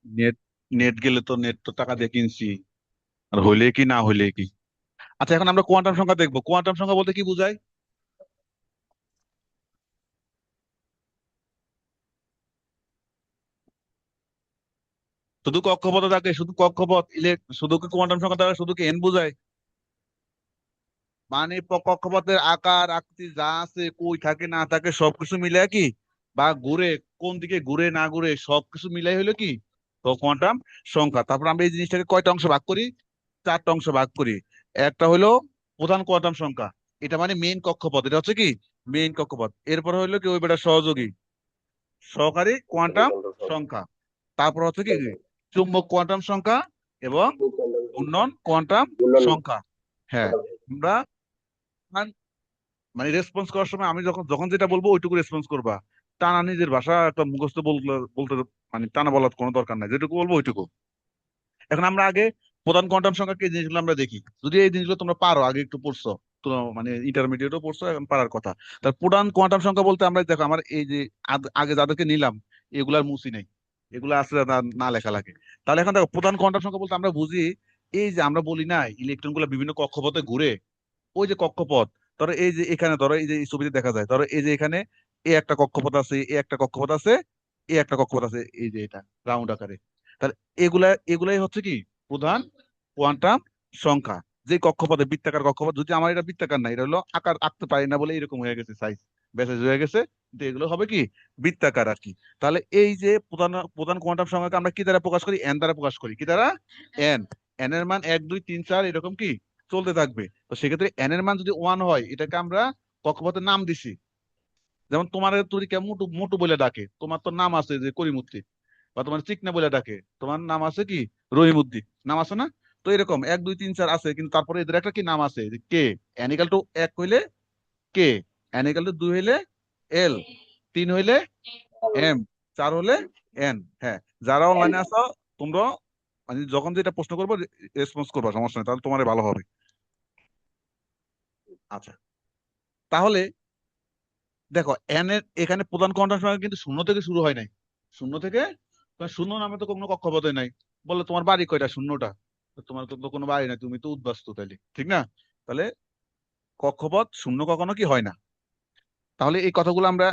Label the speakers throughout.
Speaker 1: Net net গেলে তো net তো টাকা দিয়ে কিনছি, আর হইলে কি না হইলে কি। আচ্ছা, এখন আমরা কোয়ান্টাম সংখ্যা দেখবো। কোয়ান্টাম সংখ্যা বলতে কি বোঝায়? শুধু কক্ষপথ থাকে, শুধু কক্ষপথ শুধু কি কোয়ান্টাম সংখ্যা থাকে, শুধু কি এন বোঝায়? মানে কক্ষপথের আকার আকৃতি যা আছে, কই থাকে না থাকে সবকিছু মিলে কি, বা ঘুরে, কোন দিকে ঘুরে না ঘুরে সবকিছু মিলাই হলো কি তো কোয়ান্টাম সংখ্যা। তারপর আমরা এই জিনিসটাকে কয়টা অংশ ভাগ করি? চারটা অংশ ভাগ করি। একটা হলো প্রধান কোয়ান্টাম সংখ্যা, এটা মানে মেইন কক্ষপথ, এটা হচ্ছে কি মেইন কক্ষপথ। এরপর হলো কি ওই বেটা সহযোগী সহকারী কোয়ান্টাম সংখ্যা। তারপর হচ্ছে কি চুম্বক কোয়ান্টাম সংখ্যা এবং ঘূর্ণন কোয়ান্টাম সংখ্যা। হ্যাঁ, আমরা মানে রেসপন্স করার সময় আমি যখন যখন যেটা বলবো ওইটুকু রেসপন্স করবা। টানা নিজের ভাষা একটা মুখস্থ বলতে বলতে মানে টানা বলার কোনো দরকার নাই, যেটুকু বলবো ওইটুকু। এখন আমরা আগে প্রধান কোয়ান্টাম সংখ্যা কি জিনিসগুলো আমরা দেখি। যদি এই জিনিসগুলো তোমরা পারো, আগে একটু পড়ছো তো, মানে ইন্টারমিডিয়েটও পড়ছো, এখন পারার কথা। তার প্রধান কোয়ান্টাম সংখ্যা বলতে আমরা দেখো, আমার এই যে আগে যাদেরকে নিলাম এগুলার মুছি নাই, এগুলো আসলে না না লেখা লাগে। তাহলে এখন দেখো প্রধান কোয়ান্টাম সংখ্যা বলতে আমরা বুঝি এই যে আমরা বলি না ইলেকট্রন গুলা বিভিন্ন কক্ষপথে ঘুরে, ওই যে কক্ষপথ। ধরো এই যে এখানে, ধরো এই যে এই ছবিতে দেখা যায়, ধরো এই যে এখানে এ একটা কক্ষপথ আছে, এ একটা কক্ষপথ আছে, এ একটা কক্ষপথ আছে, এই যে এটা রাউন্ড আকারে। তাহলে এগুলাই হচ্ছে কি প্রধান কোয়ান্টাম সংখ্যা। যে কক্ষপথে বৃত্তাকার কক্ষপথ, যদি আমার এটা বৃত্তাকার না, এটা হলো আকার আঁকতে পারি না বলে এরকম হয়ে গেছে, সাইজ বেসেজ হয়ে গেছে, কিন্তু এগুলো হবে কি বৃত্তাকার আর কি। তাহলে এই যে প্রধান প্রধান কোয়ান্টাম সংখ্যাকে আমরা কি দ্বারা প্রকাশ করি? এন দ্বারা প্রকাশ করি। কি দ্বারা? এন। এন এর মান 1 2 3 4 এরকম কি চলতে থাকবে। তো সেক্ষেত্রে এন এর মান যদি 1 হয়, এটাকে আমরা কক্ষপথের নাম দিছি। যেমন তোমার তুই কে মোটু মোটু বলে ডাকে, তোমার তো নাম আছে যে করিমুদ্দি, বা তোমার চিকনা বলে ডাকে, তোমার নাম আছে কি রহিমউদ্দি, নাম আছে না? তো এরকম 1 2 3 4 আছে, কিন্তু তারপরে এদের একটা কি নাম আছে যে কে। এন ইকাল টু 1 হইলে কে, এন ইকাল টু 2 হইলে এল, 3 হইলে এম, 4 হলে এন। হ্যাঁ, যারা অনলাইনে আছো তোমরা মানে যখন যেটা প্রশ্ন করবো রেসপন্স করবা, সমস্যা নেই, তাহলে তোমার ভালো হবে। আচ্ছা, তাহলে দেখো এন এর এখানে প্রধান কোয়ান্টাম সংখ্যা কিন্তু শূন্য থেকে শুরু হয় নাই। শূন্য থেকে, শূন্য নামে তো কোনো কক্ষপথে নাই। বলে তোমার বাড়ি কয়টা? শূন্যটা। তো তোমার তো কোনো বাড়ি নাই, তুমি তো উদ্বাস্তু, তাইলে ঠিক না? তাহলে কক্ষপথ শূন্য কখনো কি হয় না। তাহলে এই কথাগুলো আমরা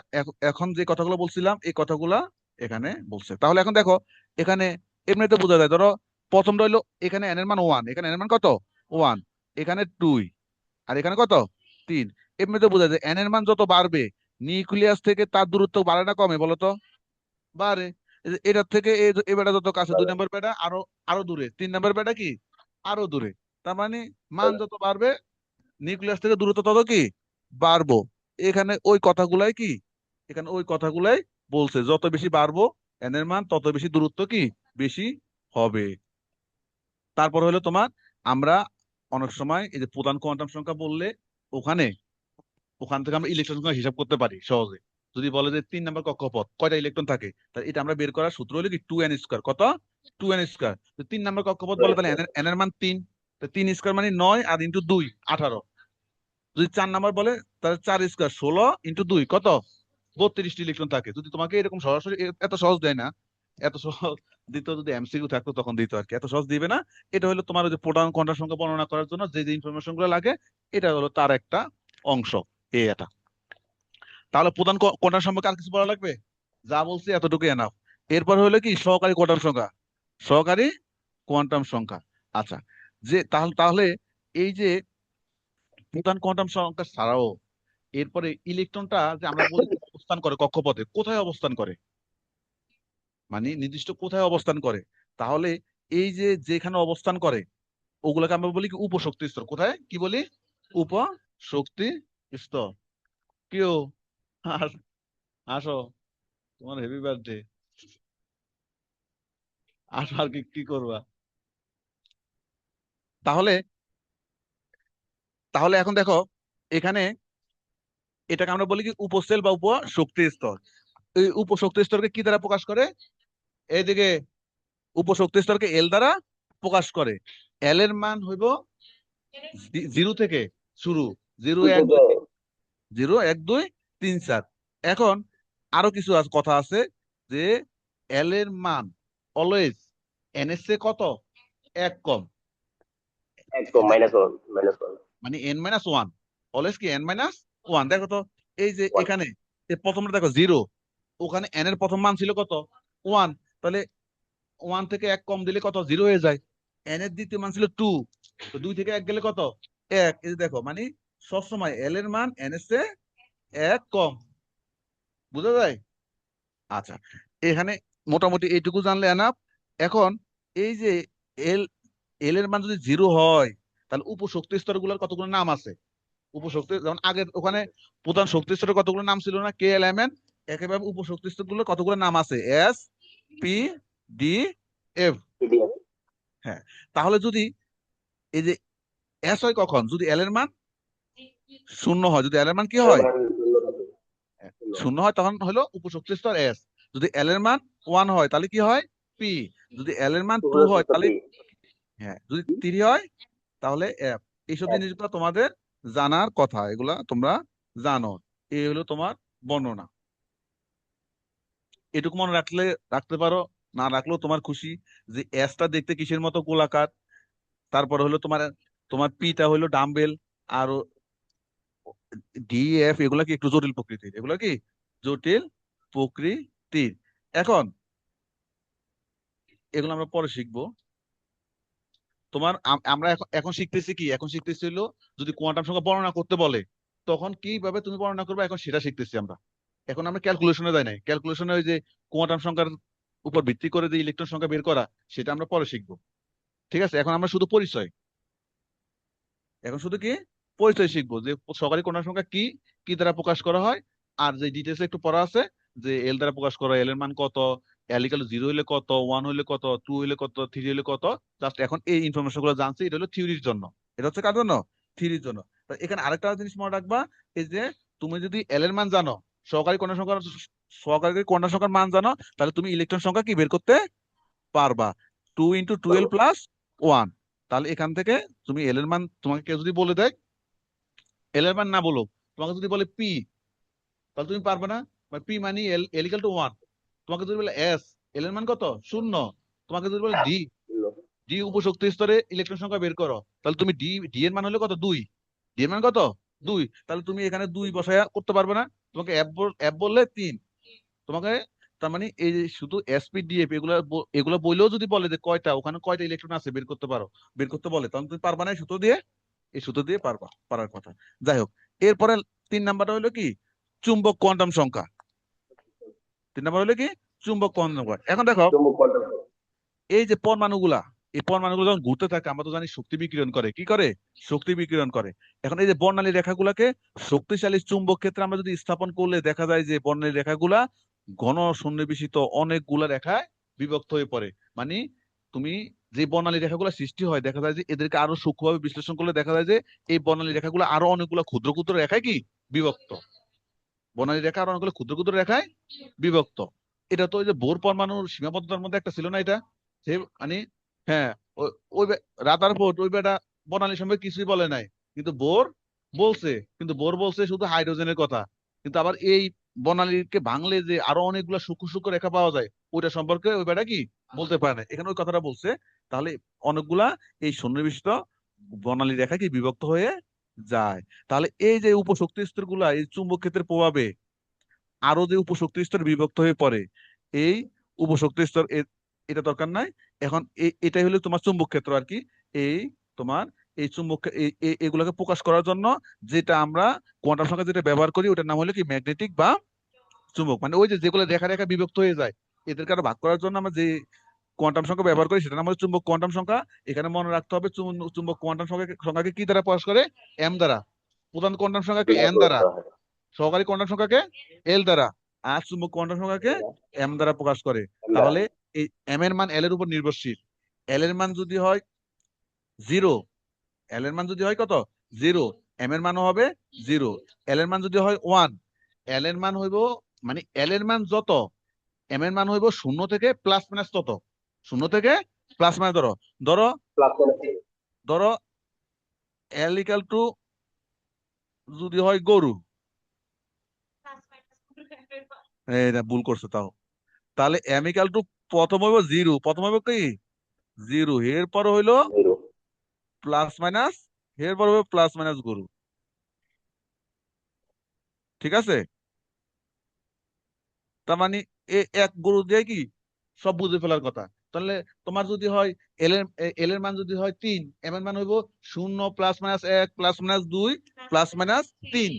Speaker 1: এখন যে কথাগুলো বলছিলাম এই কথাগুলা এখানে বলছে। তাহলে এখন দেখো এখানে এমনিতে বোঝা যায়, ধরো প্রথমটা হইলো এখানে এন এর মান 1, এখানে এন এর মান কত? 1, এখানে 2, আর এখানে কত? 3। এমনিতে বোঝা যায় এন এর মান যত বাড়বে নিউক্লিয়াস থেকে তার দূরত্ব বাড়ে না কমে বলো তো? বাড়ে। এই যে এটার থেকে এই বেটা যত কাছে, 2 নম্বর বেটা আরো আরো দূরে, 3 নম্বর বেটা কি আরো দূরে। তার মানে মান যত বাড়বে নিউক্লিয়াস থেকে দূরত্ব তত কি বাড়বো। এখানে ওই কথাগুলাই কি, এখানে ওই কথাগুলাই বলছে, যত বেশি বাড়বো এন এর মান তত বেশি দূরত্ব কি বেশি হবে। তারপর হলো তোমার, আমরা অনেক সময় এই যে প্রধান কোয়ান্টাম সংখ্যা বললে ওখানে ওখান থেকে আমরা ইলেকট্রন সংখ্যা হিসাব করতে পারি সহজে। যদি বলে যে 3 নম্বর কক্ষপথ কয়টা ইলেকট্রন থাকে, তাহলে এটা আমরা বের করার সূত্র হলো কি 2n² কত? 2n²। 3 নম্বর কক্ষপথ বলে তাহলে n এর মান 3, 3 স্কোয়ার মানে 9, আর ইন্টু 2 18। যদি 4 নম্বর বলে তাহলে 4 স্কোয়ার 16 ইন্টু 2 কত? 32টি ইলেকট্রন থাকে। যদি তোমাকে এরকম সরাসরি এত সহজ দেয় না, এত সহজ দিত যদি এমসিকিউ থাকতো তখন দিত আর কি, এত সহজ দিবে না। এটা হলো তোমার ওই যে প্রধান কোয়ান্টাম সংখ্যা বর্ণনা করার জন্য যে যে ইনফরমেশন গুলো লাগে, এটা হলো তার একটা অংশ, এটা। তাহলে প্রধান কোয়ান্টাম সম্পর্কে আর কিছু বলা লাগবে? যা বলছি এতটুকু এনাফ। এরপর হলো কি সহকারী কোয়ান্টাম সংখ্যা। সহকারী কোয়ান্টাম সংখ্যা। আচ্ছা, যে তাহলে তাহলে এই যে প্রধান কোয়ান্টাম সংখ্যা ছাড়াও এরপরে ইলেকট্রনটা যে আমরা বলি অবস্থান করে কক্ষপথে, কোথায় অবস্থান করে, মানে নির্দিষ্ট কোথায় অবস্থান করে। তাহলে এই যে যেখানে অবস্থান করে ওগুলোকে আমরা বলি কি উপশক্তি স্তর। কোথায় কি বলি? উপশক্তি স্তর। কেউ আস- আসো, তোমার হেভি বার্থডে, আসো আর কি কি করবা। তাহলে তাহলে এখন দেখো এখানে এটাকে আমরা বলি কি উপসেল বা উপশক্তি স্তর। এই উপশক্তি স্তরকে কি দ্বারা প্রকাশ করে? এইদিকে উপশক্তি স্তরকে এল দ্বারা প্রকাশ করে। এল এর মান হইব 0 থেকে শুরু, 0 1 2 0 1 2 3 4। এখন আরো কিছু কথা আছে যে এল এর মান অলওয়েজ এন এর চেয়ে কত এক কম,
Speaker 2: একদম -1
Speaker 1: মানে এন মাইনাস ওয়ান, অলওয়েজ কি এন মাইনাস ওয়ান। দেখো তো এই যে
Speaker 2: 1
Speaker 1: এখানে প্রথমটা দেখো জিরো, ওখানে এন এর প্রথম মান ছিল কত ওয়ান, তাহলে ওয়ান থেকে এক কম দিলে কত জিরো হয়ে যায়। এন এর দ্বিতীয় মান ছিল টু, তো দুই থেকে এক গেলে কত এক। এই যে দেখো মানে সবসময় এল এর মান এন এর চেয়ে এক কম, বুঝা যায়? আচ্ছা, এখানে মোটামুটি এইটুকু জানলে এনাফ। এখন এই যে এল এল এর মান যদি জিরো হয়, তাহলে উপশক্তি স্তর গুলোর কতগুলো নাম আছে। উপশক্তি যেমন আগের ওখানে প্রধান শক্তি স্তরের কতগুলো নাম ছিল না, কে এল এম এন, একইভাবে উপশক্তি স্তর গুলোর কতগুলো নাম আছে, S P D F.
Speaker 2: PDF
Speaker 1: হ্যাঁ, তাহলে যদি এই যে এস হয় কখন, যদি এল এর মান শূন্য হয়, যদি এল এর মান কি হয়
Speaker 2: মান 0 থাকে, 0
Speaker 1: শূন্য হয়, তখন হলো উপশক্তি স্তর এস। যদি এল এর মান ওয়ান হয় তাহলে কি হয় পি, যদি এল এর মান টু হয় তাহলে, হ্যাঁ যদি থ্রি হয় তাহলে এফ। এইসব
Speaker 2: F
Speaker 1: জিনিসগুলো তোমাদের জানার কথা, এগুলা তোমরা জানো। এই হলো তোমার বর্ণনা। এটুকু মনে রাখলে রাখতে পারো, না রাখলেও তোমার খুশি। যে এসটা দেখতে কিসের মতো গোলাকার, তারপরে হলো তোমার তোমার পিটা হলো ডাম্বেল, আর ডি এফ এগুলা কি একটু জটিল প্রকৃতির, এগুলা কি জটিল প্রকৃতির। এখন এগুলো আমরা পরে শিখবো। তোমার আমরা এখন এখন শিখতেছি কি, এখন শিখতেছি হলো যদি কোয়ান্টাম সংখ্যা বর্ণনা করতে বলে তখন কিভাবে তুমি বর্ণনা করবে, এখন সেটা শিখতেছি আমরা। এখন আমরা ক্যালকুলেশনে যাই নাই, ক্যালকুলেশনে ওই যে কোয়ান্টাম সংখ্যার উপর ভিত্তি করে যে ইলেকট্রন সংখ্যা বের করা, সেটা আমরা পরে শিখবো। ঠিক আছে, এখন আমরা শুধু পরিচয়, এখন শুধু কি পরিচয় শিখবো, যে সহকারী কোয়ান্টাম সংখ্যা কি, কি দ্বারা প্রকাশ করা হয়। আর যে ডিটেলস একটু পড়া আছে, যে এল দ্বারা প্রকাশ করা, এল এর মান কত, এল ইকাল জিরো হলে কত, ওয়ান হলে কত, টু হলে কত, থ্রি হলে কত। জাস্ট এখন এই ইনফরমেশন গুলো জানছি, এটা হলো থিওরির জন্য, এটা হচ্ছে কার জন্য, থিওরির জন্য। তো এখানে আরেকটা জিনিস মনে রাখবা, এই যে তুমি যদি এল এর মান জানো, সহকারী কোয়ান্টাম সংখ্যার সহকারী কোয়ান্টাম সংখ্যার মান জানো, তাহলে তুমি ইলেকট্রন সংখ্যা কি বের করতে পারবা, 2 × 12 + 1। তাহলে এখান থেকে তুমি এল এর মান, তোমাকে কেউ যদি বলে দেয় এল এর মান না বলো, তোমাকে যদি বলে পি, তাহলে তুমি পারবে না। পি মানে এল, এল ইকাল টু ওয়ান। তোমাকে যদি বলে এস, এল এর মান কত শূন্য। তোমাকে যদি বলে ডি,
Speaker 2: 0
Speaker 1: ডি উপশক্তি স্তরে ইলেকট্রন সংখ্যা বের করো, তাহলে তুমি ডি, ডি এর মান হলে কত দুই, ডি এর মান কত দুই, তাহলে তুমি এখানে দুই বসায়া করতে পারবে না। তোমাকে এফ, এফ বললে তিন। তোমাকে তার মানে এই যে শুধু এসপি ডিএফ এগুলা এগুলো বইলেও যদি বলে যে কয়টা, ওখানে কয়টা ইলেকট্রন আছে বের করতে পারো, বের করতে বলে, তখন তুমি পারবা না এই সূত্র দিয়ে, এই সূত্র দিয়ে পারবা, পারার কথা। যাই হোক, এরপরে 3 নাম্বারটা হলো কি চুম্বক কোয়ান্টাম সংখ্যা। 3 নাম্বার হলো কি চুম্বক কোয়ান্টাম সংখ্যা। এখন দেখো
Speaker 2: চুম্বক কোয়ান্টাম
Speaker 1: এই যে পরমাণুগুলা, এই পরমাণুগুলো যখন ঘুরতে থাকে আমরা তো জানি শক্তি বিকিরণ করে, কি করে শক্তি বিকিরণ করে। এখন এই যে বর্ণালী রেখাগুলাকে শক্তিশালী চুম্বক ক্ষেত্রে আমরা যদি স্থাপন করলে দেখা যায় যে বর্ণালী রেখাগুলা ঘন সন্নিবেশিত অনেকগুলা রেখায় বিভক্ত হয়ে পড়ে। মানে তুমি যে বর্ণালী রেখাগুলো সৃষ্টি হয়, দেখা যায় যে এদেরকে আরো সূক্ষ্মভাবে বিশ্লেষণ করলে দেখা যায় যে এই বর্ণালী রেখাগুলো আরো অনেকগুলো ক্ষুদ্র ক্ষুদ্র রেখায় কি বিভক্ত, বর্ণালী রেখা আরো অনেকগুলো ক্ষুদ্র ক্ষুদ্র রেখায় বিভক্ত। এটা তো ওই যে বোর পরমাণুর সীমাবদ্ধতার মধ্যে একটা ছিল না এটা, সে মানে হ্যাঁ, ওই রাদারফোর্ড ওই বেটা বর্ণালী সম্পর্কে কিছুই বলে নাই, কিন্তু বোর বলছে, কিন্তু বোর বলছে শুধু হাইড্রোজেনের কথা। কিন্তু আবার এই বর্ণালীকে ভাঙলে যে আরো অনেকগুলো সূক্ষ্ম সূক্ষ্ম রেখা পাওয়া যায়, ওইটা সম্পর্কে ওই বেটা কি বলতে পারে না, এখানে ওই কথাটা বলছে। তাহলে অনেকগুলা এই সন্নিবেশিত বর্ণালী রেখা কি বিভক্ত হয়ে যায়। তাহলে এই যে উপশক্তি স্তর গুলা এই চুম্বক ক্ষেত্রের প্রভাবে আরো যে উপশক্তি স্তর বিভক্ত হয়ে পড়ে, এই উপশক্তি স্তর এটা দরকার নাই। এখন এটাই হলো তোমার চুম্বক ক্ষেত্র আর কি। এই তোমার এই চুম্বক এগুলোকে প্রকাশ করার জন্য যেটা আমরা কোয়ান্টাম সংখ্যা যেটা ব্যবহার করি, ওটার নাম হলো কি ম্যাগনেটিক বা চুম্বক। মানে ওই যে যেগুলো রেখা রেখা বিভক্ত হয়ে যায়, এদেরকে আরো ভাগ করার জন্য আমরা যে কোয়ান্টাম সংখ্যা ব্যবহার করি সেটা নাম হলো চুম্বক কোয়ান্টাম সংখ্যা। এখানে মনে রাখতে হবে চুম্বক কোয়ান্টাম সংখ্যাকে কি দ্বারা প্রকাশ করে, এম দ্বারা। প্রধান কোয়ান্টাম সংখ্যাকে
Speaker 2: দ্বারা
Speaker 1: এন
Speaker 2: প্রকাশ
Speaker 1: দ্বারা,
Speaker 2: করা হয়।
Speaker 1: সহকারী কোয়ান্টাম সংখ্যাকে এল দ্বারা, আর চুম্বক কোয়ান্টাম সংখ্যাকে এম দ্বারা প্রকাশ করে।
Speaker 2: আমরা
Speaker 1: তাহলে এই এম এর মান এল এর উপর নির্ভরশীল। এল এর মান যদি হয় জিরো, এল এর মান যদি হয় কত জিরো, এম এর মানও হবে জিরো। এল এর মান যদি হয় ওয়ান, এল এর মান হইব মানে এল এর মান যত, এম এর মান হইব শূন্য থেকে প্লাস মাইনাস তত, শূন্য থেকে প্লাস মাইনাস। ধরো ধরো
Speaker 2: প্লাস
Speaker 1: ধরো এল ইকাল টু যদি হয় গরু, এই না ভুল করছে তাও, তাহলে এম ইকাল টু প্রথম হইব জিরো, প্রথম হইব কি জিরো, এরপর হইলো
Speaker 2: 0
Speaker 1: প্লাস মাইনাস, এরপর হবে প্লাস মাইনাস গুরু। ঠিক আছে? তার মানে এক গুরু দিয়ে কি সব বুঝে ফেলার কথা। তাহলে তোমার যদি হয় এল এর মান যদি হয় 3, এম এর মান হইব 0 plus minus 1 plus minus 2 plus minus 3,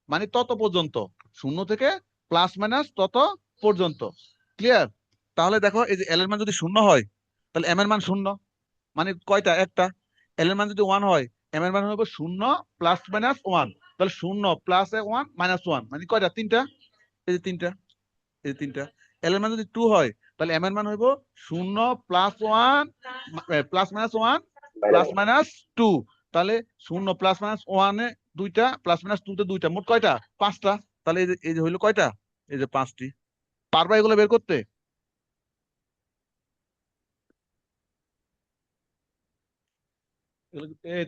Speaker 1: মানে তত পর্যন্ত, 0 থেকে প্লাস মাইনাস তত পর্যন্ত। ক্লিয়ার? তাহলে দেখো এই যে এল এর মান যদি 0 হয় তাহলে এম এর মান 0, মানে কয়টা? একটা। এল এর মান যদি 1 হয় এম এর মান হবে 0 প্লাস মাইনাস 1, তাহলে 0 প্লাস 1 মাইনাস 1, মানে কয়টা? তিনটা। এই যে তিনটা, এই যে তিনটা। এল এর মান যদি 2 হয় তাহলে এম এর মান হইব 0 plus 1 plus minus 1 plus
Speaker 2: -1
Speaker 1: minus 2, তাহলে 0 প্লাস মাইনাস 1 এ দুইটা, প্লাস মাইনাস 2 তে দুইটা, মোট কয়টা? পাঁচটা। তাহলে এই যে হইলো কয়টা? এই যে পাঁচটি। পারবা এগুলো বের করতে?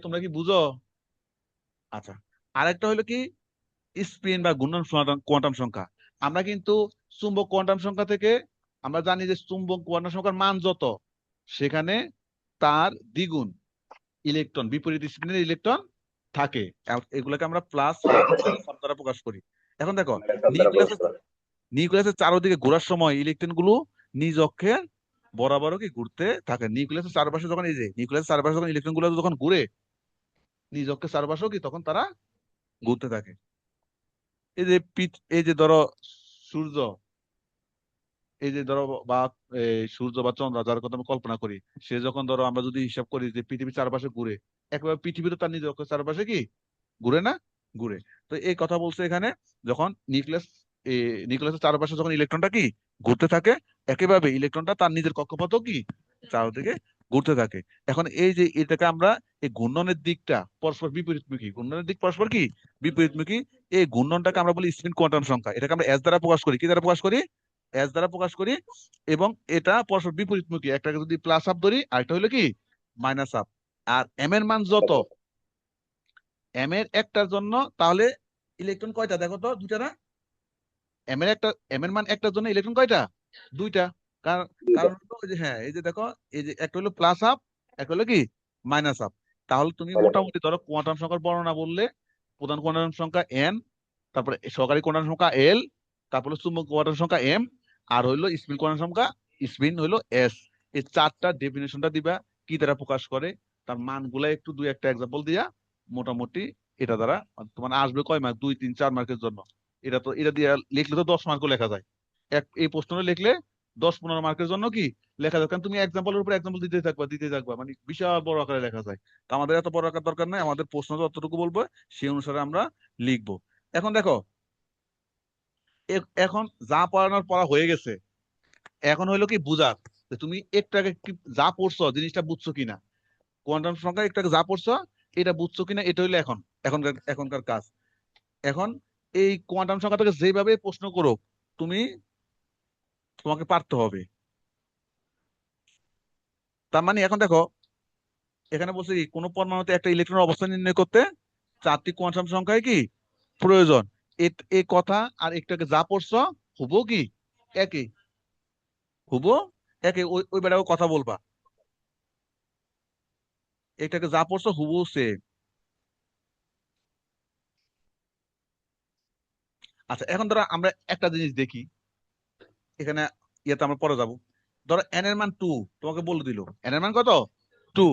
Speaker 1: তোমরা কি বুঝো? আচ্ছা, আরেকটা হলো কি স্পিন বা ঘূর্ণন কোয়ান্টাম সংখ্যা। আমরা কিন্তু চুম্বক কোয়ান্টাম সংখ্যা থেকে আমরা জানি যে চুম্বক কোয়ান্টাম সংখ্যার মান যত, সেখানে তার দ্বিগুণ ইলেকট্রন, বিপরীত স্পিনের ইলেকট্রন থাকে। এগুলোকে আমরা প্লাস দ্বারা প্রকাশ করি। এখন দেখো,
Speaker 2: -1 দ্বারা প্রকাশ
Speaker 1: নিউক্লিয়াসের
Speaker 2: করা
Speaker 1: নিউক্লিয়াসের চারদিকে ঘোরার সময় ইলেকট্রন গুলো নিজ অক্ষে বরাবরও কি ঘুরতে থাকে। নিউক্লিয়াসের চারপাশে যখন, এই যে নিউক্লিয়াসের চারপাশে যখন ইলেকট্রন গুলো যখন ঘুরে নিজ অক্ষের চারপাশেও কি তখন তারা ঘুরতে থাকে। এই যে ধরো সূর্য, এই যে ধরো বা সূর্য বা চন্দ্র যার কথা আমরা কল্পনা করি, সে যখন ধরো আমরা যদি হিসাব করি যে পৃথিবীর চারপাশে ঘুরে, একবার পৃথিবীরও তার নিজের অক্ষের চারপাশে কি ঘুরে না? ঘুরে। তো এই কথা বলছে এখানে, যখন নিউক্লিয়াসের চারপাশে যখন ইলেকট্রনটা কি ঘুরতে থাকে, একইভাবে ইলেকট্রনটা তার নিজের কক্ষপথও কি চারদিকে ঘুরতে থাকে। এখন এই যে এটাকে আমরা এই ঘূর্ণনের দিকটা পরস্পর বিপরীতমুখী, ঘূর্ণনের দিক পরস্পর কি বিপরীতমুখী, এই ঘূর্ণনটাকে আমরা বলি স্পিন কোয়ান্টাম সংখ্যা। এটাকে আমরা এস দ্বারা প্রকাশ করি। কি দ্বারা প্রকাশ করি? এস দ্বারা প্রকাশ করি। এবং এটা পরস্পর বিপরীতমুখী, একটাকে যদি প্লাস আপ ধরি আরেকটা হলো কি মাইনাস আপ। আর এম এর মান যত, এম এর একটার জন্য তাহলে ইলেকট্রন কয়টা দেখো তো? দুইটা না? এম এর মান একটার জন্য ইলেকট্রন কয়টা? দুইটা। কারণ,
Speaker 2: 2টা
Speaker 1: কারণ হলো ওই যে, হ্যাঁ এই যে দেখো, এই যে একটা হলো প্লাস আপ, একটা হলো কি মাইনাস আপ। তাহলে তুমি
Speaker 2: -1
Speaker 1: মোটামুটি ধরো কোয়ান্টাম সংখ্যার বর্ণনা বললে, প্রধান কোয়ান্টাম সংখ্যা এন, তারপরে সহকারী কোয়ান্টাম সংখ্যা এল, তারপরে চুম্বক কোয়ান্টাম সংখ্যা এম, আর হইলো স্পিন কোয়ান্টাম সংখ্যা, স্পিন হইলো এস। এই চারটা ডেফিনেশনটা দিবা কি দ্বারা প্রকাশ করে, তার মানগুলা একটু দুই একটা এক্সাম্পল দিয়া মোটামুটি এটা দ্বারা তোমার আসবে কয় মার্ক, 2, 3, 4 মার্কের জন্য। এটা দিয়ে লিখলে তো 10 মার্কও লেখা যায়। এই প্রশ্নটা লিখলে 10, 15 মার্কের জন্য কি লেখা যায়, কারণ তুমি এক্সাম্পলের উপর এক্সাম্পল দিতে থাকবা, মানে বিশাল বড় আকারে লেখা যায়। তো আমাদের এত বড় আকার দরকার নাই, আমাদের প্রশ্ন যতটুকু বলবো সেই অনুসারে আমরা লিখবো। এখন দেখো, এখন যা পড়ানোর পড়া হয়ে গেছে, এখন হইলো কি বুঝার, যে তুমি একটু আগে কি যা পড়ছো জিনিসটা বুঝছো কিনা, কোয়ান্টাম সংখ্যা একটু আগে যা পড়ছো এটা বুঝছো কিনা, এটা হইলো এখনকার এখনকার কাজ। এখন এই কোয়ান্টাম সংখ্যা থেকে যেভাবে প্রশ্ন করো তুমি, তোমাকে পারতে হবে। তার মানে এখন দেখো, এখানে বলছে কি কোন পরমাণুতে একটা ইলেকট্রনের অবস্থান নির্ণয় করতে 4টি কোয়ান্টাম সংখ্যায় কি প্রয়োজন। এই কথা আর একটু আগে যা পড়ছো হুবহু কি একই, হুবহু একই। ওই বেড়াও কথা বলবা, এটাকে যা পড়ছো হুবহু সেম। আচ্ছা, এখন ধরো আমরা একটা জিনিস দেখি, এখানে ইয়েতে আমরা পরে যাব। ধরো এন এর মান 2, তোমাকে বলে দিল এন এর মান কত? 2।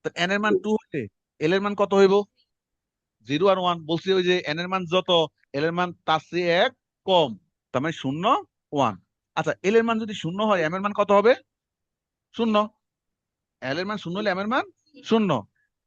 Speaker 1: তো এন এর মান 2 হইলে এল এর মান কত হইব? 0 আর 1। বলছি ওই যে এন এর মান যত, এল এর মান তার চেয়ে এক কম, তার মানে 0, 1। আচ্ছা, এল এর মান যদি 0 হয় এম এর মান কত হবে? 0। এল এর মান 0 হলে এম এর মান 0।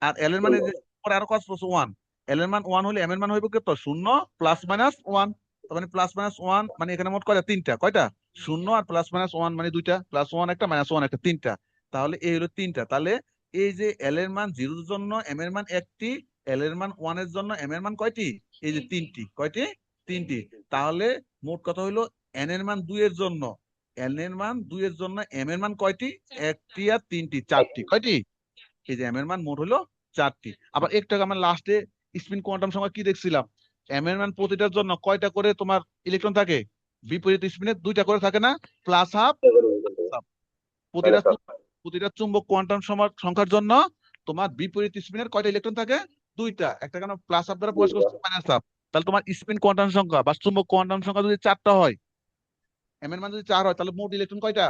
Speaker 1: আর এল এর মানে যে পরে আরো কত বলছো? 1। এল এর মান 1 হলে এম এর মান হইব কত? 0 প্লাস মাইনাস 1। তার মানে প্লাস মাইনাস 1 মানে এখানে মোট কয়টা? তিনটা। কয়টা? 0 আর প্লাস মাইনাস 1 মানে দুইটা, প্লাস 1 একটা মাইনাস 1 একটা, তিনটা। তাহলে এই হলো তিনটা। তাহলে এই যে এল এর মান 0 এর জন্য এম এর মান একটি, এল এর মান 1 এর জন্য এম এর মান কয়টি? এই যে তিনটি। কয়টি? তিনটি। তাহলে মোট কথা হইলো এন এর মান 2 এর জন্য, এন এর মান 2 এর জন্য এম এর মান কয়টি? একটি আর তিনটি, চারটি। কয়টি? এই যে এম এর মান মোট হলো চারটি। আবার একটু আগে আমরা লাস্টে স্পিন কোয়ান্টাম সংখ্যা কি দেখছিলাম? এম এর মান প্রতিটার জন্য কয়টা করে তোমার ইলেকট্রন থাকে? বিপরীত স্পিনে দুইটা করে থাকে না? প্লাস হাফ, প্রতিটা
Speaker 2: -1
Speaker 1: প্রতিটা চুম্বক কোয়ান্টাম সংখ্যার জন্য তোমার বিপরীত স্পিনের কয়টা ইলেকট্রন থাকে? দুইটা। একটা কেন প্লাস হাফ দ্বারা প্রকাশ করছে, মাইনাস হাফ। তাহলে তোমার স্পিন কোয়ান্টাম সংখ্যা বা চুম্বক কোয়ান্টাম সংখ্যা যদি 4টা হয়, এম এর মান যদি 4 হয়, তাহলে মোট ইলেকট্রন কয়টা?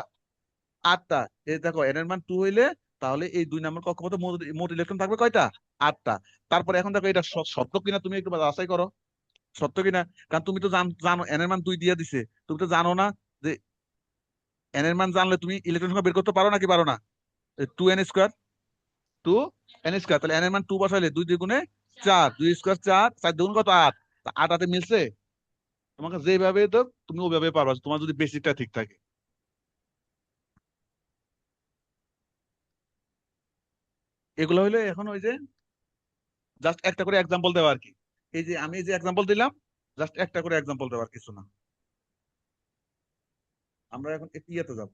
Speaker 1: 8টা। এই দেখো এন এর মান 2 হইলে তাহলে এই 2 নম্বর কক্ষপথে মোট ইলেকট্রন থাকবে কয়টা? 8টা। তারপরে এখন দেখো এটা সত্য কিনা তুমি একটু যাচাই করো, সত্য কিনা। কারণ তুমি তো জানো এন এর মান 2 দিয়ে দিছে, তুমি তো জানো না যে এন এর মান জানলে তুমি ইলেকট্রন সংখ্যা বের করতে পারো নাকি পারো না? 2n², 2n², তাহলে এন এর মান 2 বসাইলে 2 দ্বিগুণে 4, 2 স্কোয়ার 4, 4 দ্বিগুণ কত? 8। 8 হাতে মিলছে। তোমাকে যেভাবে দাও তুমি ওইভাবে পারবা, তোমার যদি বেসিকটা ঠিক থাকে। এগুলো হইলে এখন ওই যে জাস্ট একটা করে এক্সাম্পল দেওয়া আর কি। এই যে আমি যে এক্সাম্পল দিলাম, জাস্ট একটা করে এক্সাম্পল দেওয়ার কিছু না। আমরা এখন ইয়েতে যাব,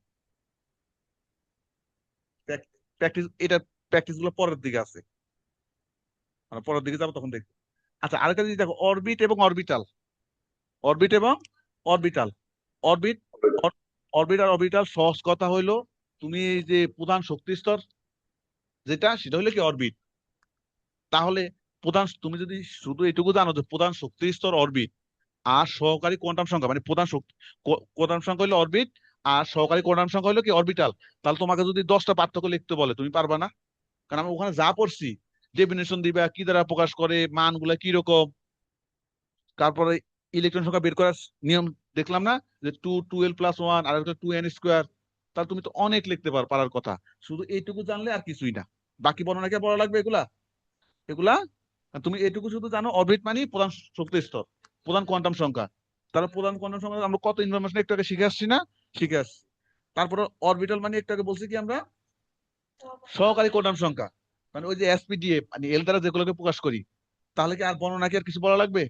Speaker 1: প্র্যাকটিস। এটা প্র্যাকটিস গুলো পরের দিকে আছে, আমরা পরের দিকে যাবো তখন দেখবো। আচ্ছা, আরেকটা জিনিস দেখো, অরবিট এবং অরবিটাল। অরবিট এবং অরবিটাল। অরবিট, অরবিট আর অরবিটাল সহজ কথা হইলো, তুমি এই যে প্রধান শক্তি স্তর যেটা, সেটা হইলো কি অরবিট। তাহলে প্রধান, তুমি যদি শুধু এটুকু জানো যে প্রধান শক্তি স্তর অরবিট, আর সহকারী কোয়ান্টাম সংখ্যা মানে প্রধান শক্তি কোয়ান্টাম সংখ্যা হলো অরবিট, আর সহকারী কোয়ান্টাম সংখ্যা হলো কি অরবিটাল, তাহলে তোমাকে যদি 10টা পার্থক্য লিখতে বলে তুমি পারবা না। কারণ আমি ওখানে যা পড়ছি, ডেফিনেশন দিবা, কি দ্বারা প্রকাশ করে, মানগুলা কি রকম, তারপরে ইলেকট্রন সংখ্যা বের করার নিয়ম দেখলাম না, যে 2 2l+1 আর একটা 2n²। তাহলে তুমি তো অনেক লিখতে পারার কথা। শুধু এইটুকু জানলে আর কিছুই না, বাকি বর্ণনা কে পড়া লাগবে এগুলা? এগুলা তুমি এটুকু শুধু জানো, অরবিট মানে প্রধান শক্তি স্তর, প্রধান কোয়ান্টাম সংখ্যা। তাহলে প্রধান কোয়ান্টাম সংখ্যা আমরা কত ইনফরমেশন একটু আগে শিখে আসছি না? শিখে আসছি। তারপরে অরবিটাল মানে একটু আগে বলছি কি আমরা, সহকারী কোয়ান্টাম সংখ্যা, মানে ওই যে এসপিডিএ মানে এল দ্বারা যেগুলোকে প্রকাশ করি। তাহলে কি আর বর্ণনা কি আর কিছু বলা লাগবে?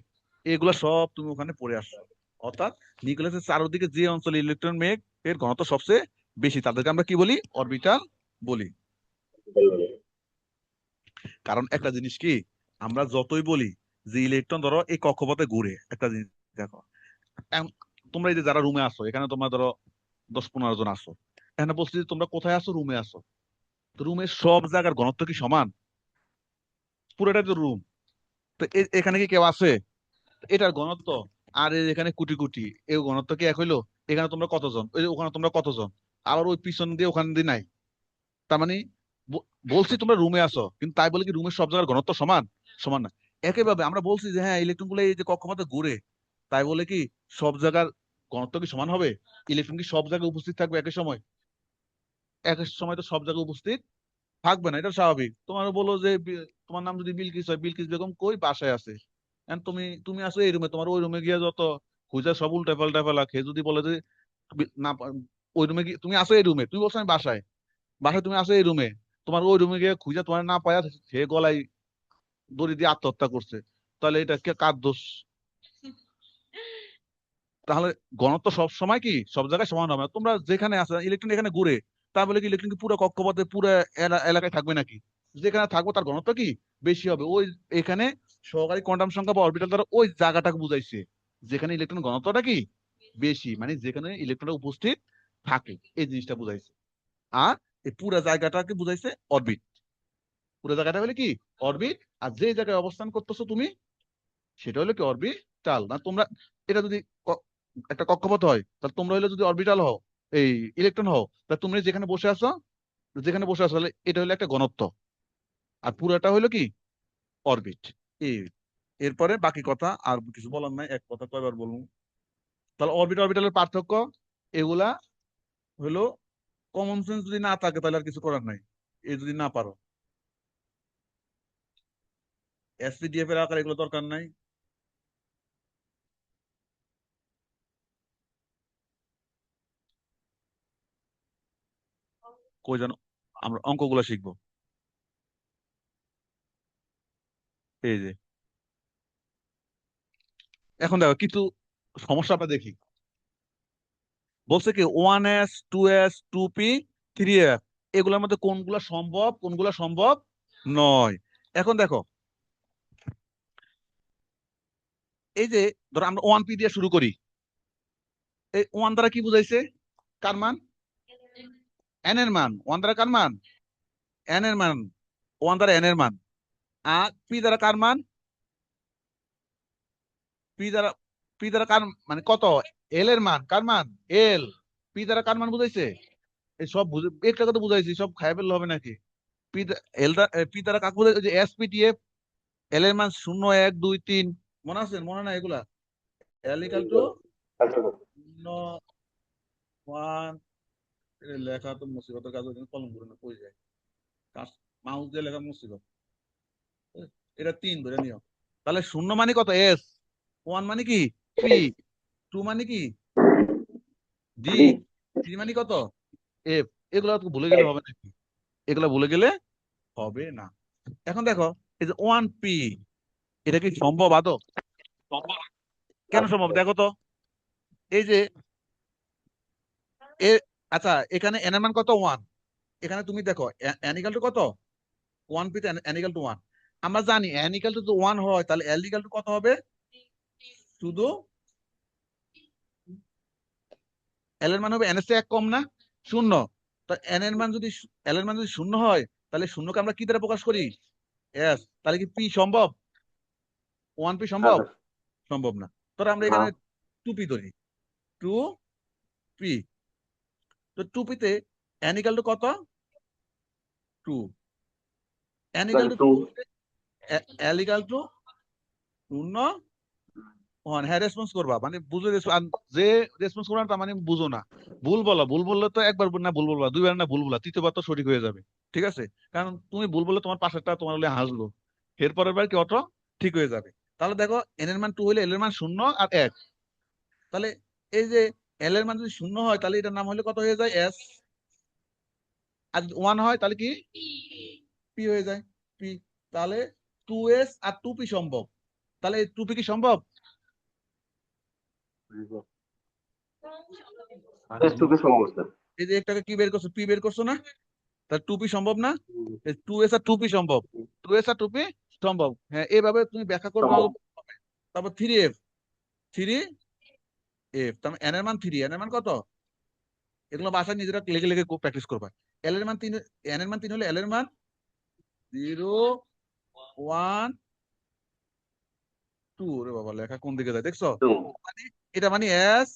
Speaker 1: এগুলো সব তুমি ওখানে পড়ে আসছো। অর্থাৎ নিউক্লিয়াসের চারদিকে যে অঞ্চলে ইলেকট্রন মেঘ এর ঘনত্ব সবচেয়ে বেশি, তাদেরকে আমরা কি বলি? অরবিটাল বলি। কারণ একটা জিনিস কি, আমরা যতই বলি যে ইলেকট্রন ধরো এই কক্ষপথে ঘুরে, একটা জিনিস দেখো, তোমরা এই যে যারা রুমে আসো, এখানে তোমরা ধরো 10-15 জন আসো, এখানে বলছি যে তোমরা কোথায় আসো? রুমে আসো। তো রুমের সব জায়গার ঘনত্ব কি সমান? পুরোটাই তো রুম। তো এখানে কি কেউ আছে? এটার ঘনত্ব আর এখানে কোটি কোটি, এই ঘনত্ব কি এক হইলো? এখানে তোমরা কতজন, ওই যে ওখানে তোমরা কতজন, আবার ওই পিছন দিয়ে ওখানে দিয়ে নাই। তার মানে বলছি তোমরা রুমে আসো, কিন্তু তাই বলে কি রুমের সব জায়গার ঘনত্ব সমান? সমান না। একইভাবে আমরা বলছি যে হ্যাঁ ইলেকট্রন গুলো এই যে কক্ষপথে ঘুরে, তাই বলে কি সব জায়গার ঘনত্ব কি সমান হবে? ইলেকট্রন কি সব জায়গায় উপস্থিত থাকবে একই সময়? একই সময় তো সব জায়গায় উপস্থিত থাকবে না, এটা স্বাভাবিক। তোমার বলো যে তোমার নাম যদি বিলকিস হয়, বিলকিস বেগম কই? বাসায় আছে। And তুমি তুমি আসো এই রুমে, তোমার ওই রুমে গিয়ে যত খুঁজে সব উল্টা পাল্টা ফেলা খেয়ে যদি বলে যে না ওই রুমে গিয়ে তুমি আসো এই রুমে, তুমি বলছো আমি বাসায়, বাসায় তুমি আসো এই রুমে, তোমার ওই রুমে গিয়ে খুঁজে তোমার না পায়া সে গলায় দড়ি দিয়ে আত্মহত্যা করছে, তাহলে এটা কে কার দোষ? তাহলে ঘনত্ব সব সময় কি সব জায়গায় সমান হবে না। তোমরা যেখানে আসো ইলেকট্রন এখানে ঘুরে, তা বলে কি ইলেকট্রন কি পুরো কক্ষপথে পুরো এলাকায় থাকবে নাকি? যেখানে থাকবো তার ঘনত্ব কি বেশি হবে। ওই এখানে সহকারী কোয়ান্টাম সংখ্যা বা অরবিটাল দ্বারা ওই জায়গাটাকে বুঝাইছে, যেখানে ইলেকট্রন ঘনত্বটা কি বেশি, মানে যেখানে ইলেকট্রন উপস্থিত থাকে, এই জিনিসটা বুঝাইছে। আর এই পুরো জায়গাটাকে বুঝাইছে অরবিট। পুরো জায়গাটা হলে কি অরবিট। আর যে জায়গায় অবস্থান করতেছো তুমি, সেটা হলো কি অরবিটাল। না তোমরা এটা যদি একটা কক্ষপথ হয়, তাহলে তোমরা হলে যদি অরবিটাল হও, এই ইলেকট্রন হও, তাহলে তুমি যেখানে বসে আছো, যেখানে বসে আছো, তাহলে এটা হলো একটা ঘনত্ব। আর পুরাটা হলো কি অরবিট। এই এরপরে বাকি কথা আর কিছু বলার নাই, এক কথা কয়বার বলবো। তাহলে অরবিট অরবিটালের পার্থক্য এগুলা হলো, কমন সেন্স যদি না থাকে তাহলে আর কিছু করার নাই। এই যদি না পারো, এসপিডিএফ এর আকার এগুলো দরকার নাই। কই জানো, আমরা অঙ্কগুলো শিখবো। এই যে এখন দেখো কিছু সমস্যা আমরা দেখি। বলছে কি 1s 2s 2p 3f, এগুলোর মধ্যে কোনগুলো সম্ভব কোনগুলো সম্ভব নয়। এখন দেখো, এই যে ধরো আমরা 1p দিয়ে শুরু করি, এই 1 দ্বারা কি বুঝাইছে? কার মান? এন এর মান, ওয়ান দ্বারা কার মান, এন এর মান, ওয়ান দ্বারা এন এর মান, আর পি দ্বারা কার মান, পি দ্বারা, পি দ্বারা কার মানে কত, এল এর মান, কার মান, এল, পি দ্বারা কার মান বুঝাইছে, এই সব বুঝে একটা কথা বুঝাইছি, সব খাই ফেললে হবে নাকি, পি এল পি দ্বারা কাকে বুঝাই, ওই যে এস পি টি এফ, এল এর মান 0 1 2 3, মনে আছে মনে নাই এগুলা, এল ইকাল টু
Speaker 2: আচ্ছা
Speaker 1: 0 1, লেখা তো মুসিবতের কাজ, কলম করে না পড়ে যায়, মাউস দিয়ে লেখা মুসিবত, এটা 3 ধরে নিও। তাহলে 0 মানে কত, এস, 1 মানে কি, পি, 2 মানে কি, ডি,
Speaker 2: ডি
Speaker 1: 3 মানে কত, এফ। এগুলো তো ভুলে গেলে
Speaker 2: এফ
Speaker 1: হবে নাকি, এগুলা ভুলে গেলে হবে না। এখন দেখো, এই যে 1 পি, এটা কি সম্ভব আদৌ, সম্ভব? কেন সম্ভব দেখো তো, এই যে এ, আচ্ছা এখানে এন এর মান কত, 1, এখানে তুমি দেখো এন ইকাল টু কত, 1 পি তে এন ইকাল টু 1, আমরা জানি এন ইকাল টু 1 হয়, তাহলে এল ইকাল টু কত হবে, শুধু এল এর মান হবে এন এর চেয়ে 1 কম না, 0। তো এন এর মান যদি, এল এর মান যদি 0 হয়, তাহলে শূন্যকে আমরা কি দ্বারা প্রকাশ করি, এস, তাহলে কি পি সম্ভব, 1 পি সম্ভব,
Speaker 2: আচ্ছা
Speaker 1: সম্ভব না। তোরা আমরা
Speaker 2: না
Speaker 1: এখানে 2 পি ধরি, 2 পি, তো 2 পিতে এন ইকাল টু কত, 2, n equal to
Speaker 2: two
Speaker 1: 2, l equal to 0 1, হ্যাঁ রেসপন্স করবা মানে বুঝে, আর যে রেসপন্স করবা না তার মানে বুঝো না, ভুল বলো, ভুল বললে তো একবার না ভুল বলবা, দুইবার না ভুল বলবা, তৃতীয়বার তো সঠিক হয়ে যাবে, ঠিক আছে, কারণ তুমি ভুল বললে তোমার পাশেরটা তোমার হলে হাসলো, এরপরের বার কি অটো ঠিক হয়ে যাবে। তাহলে দেখো এন এর মান 2 হলে এল এর মান 0 আর 1, তাহলে এই যে এল এর মান যদি 0 হয় তাহলে এটার নাম হলে কত হয়ে যায়, এস, আর যদি 1 হয় তাহলে কি, পি হয়ে যায়, পি। তাহলে 2s আর 2p সম্ভব, তাহলে 2p কি সম্ভব,
Speaker 2: এস টু কে সম্ভব স্যার
Speaker 1: এই যে একটাকে কি বের করছো, পি বের করছো না, তাহলে 2p সম্ভব না, 2s আর 2p সম্ভব, 2s আর 2p সম্ভব, হ্যাঁ এইভাবে তুমি ব্যাখ্যা করবে,
Speaker 2: সম্ভব
Speaker 1: তারপর 3f, 3f, তার এন এর মান 3, এন এর মান কত, এগুলো বাসায় নিজেরা লিখে লিখে প্র্যাকটিস করবা, এল এর মান 3, এন এর মান 3 হলে এল এর মান 0 1 2, রে বাবা লেখা কোন দিকে যায় দেখছো,
Speaker 2: টু
Speaker 1: মানে এটা মানে এস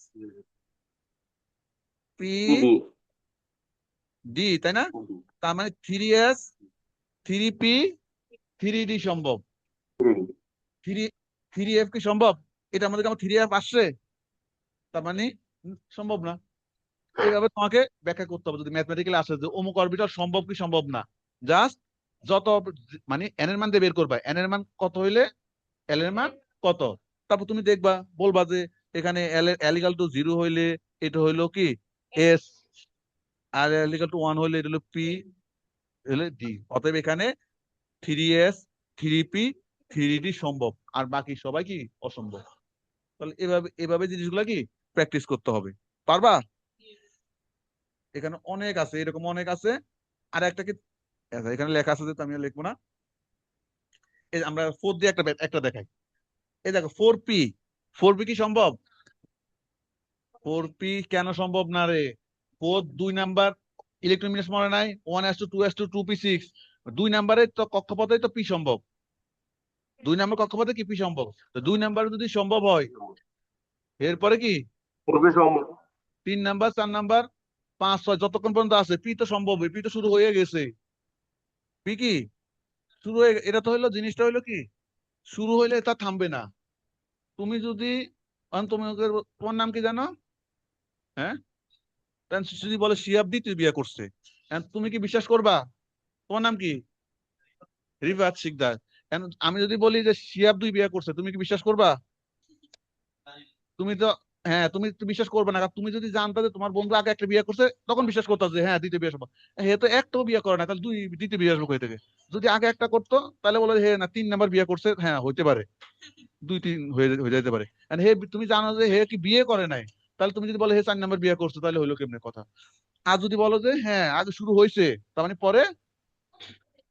Speaker 1: পি
Speaker 2: ইডি
Speaker 1: ডি, তাই না, তার মানে 3s 3p 3d সম্ভব, 3 3f কি সম্ভব, এটা আমাদের আমার 3f আসছে, তার মানে সম্ভব না। এইভাবে তোমাকে ব্যাখ্যা করতে হবে যদি ম্যাথমেটিক্যালি আসে যে অমুক অরবিটাল সম্ভব কি সম্ভব না, জাস্ট যত মানে এন এর মান দিয়ে বের করবা, এন এর মান কত হইলে এল এর মান কত, তারপর তুমি দেখবা বলবা যে এখানে এল ইকাল টু 0 হইলে এটা হইলো কি এস, আর এল ইকাল টু 1 হইলে এটা হলো পি, হলে ডি, অতএব এখানে 3s 3p 3d সম্ভব, আর বাকি সবাই কি অসম্ভব। তাহলে এভাবে এভাবে জিনিসগুলা কি প্র্যাকটিস করতে হবে, পারবা, এখানে অনেক আছে, এরকম অনেক আছে। আর একটা কি, আচ্ছা, এখানে লেখা আছে যে তো আমি আর লিখবো না, এই যে আমরা 4 দিয়ে একটা একটা দেখাই, এই দেখো 4p, 4p কি সম্ভব, 4p কেন সম্ভব না রে, 2 নাম্বার ইলেকট্রন মনে নাই, 1s2 2s2 2p6, 2 নাম্বারের তো কক্ষপথে তো পি সম্ভব, 2 নাম্বার কক্ষপথে কি পি সম্ভব, তো 2 নাম্বার যদি সম্ভব হয়, এরপরে কি
Speaker 2: পূর্বে সম্ভব
Speaker 1: 3 নাম্বার 4 নাম্বার 5 6 যতক্ষণ পর্যন্ত আছে পি তো সম্ভব, পি তো শুরু হয়ে গেছে, পি কি শুরু হয়ে এটা তো হইলো, জিনিসটা হইলো কি শুরু হইলে তা থামবে না। তুমি যদি তুমি তোমার নাম কি জানো, হ্যাঁ, যদি বলে শিয়াবদি তুই বিয়ে করছে, তুমি কি বিশ্বাস করবা, তোমার নাম কি, রিফাত শিকদার, আমি যদি বলি যে শিয়াব দুই বিয়ে করছে, তুমি কি বিশ্বাস করবা, তুমি তো, হ্যাঁ তুমি তো বিশ্বাস করবে না, কারণ তুমি যদি জানতে যে তোমার বন্ধু আগে একটা বিয়ে করছে তখন বিশ্বাস করতে যে হ্যাঁ দ্বিতীয় বিয়ে সম্ভব, হে তো একটাও বিয়ে করে না, তাহলে দ্বিতীয় বিয়ে আসবে কই থেকে, যদি আগে একটা করতো তাহলে বলে হে না 3 নাম্বার বিয়ে করছে, হ্যাঁ হইতে পারে 2 3 হয়ে যেতে পারে, হে তুমি জানো যে হে কি বিয়ে করে নাই, তাহলে তুমি যদি বলে হে 4 নাম্বার বিয়ে করছে তাহলে হইলো কেমনে কথা। আর যদি বলো যে হ্যাঁ আগে শুরু হয়েছে তার মানে পরে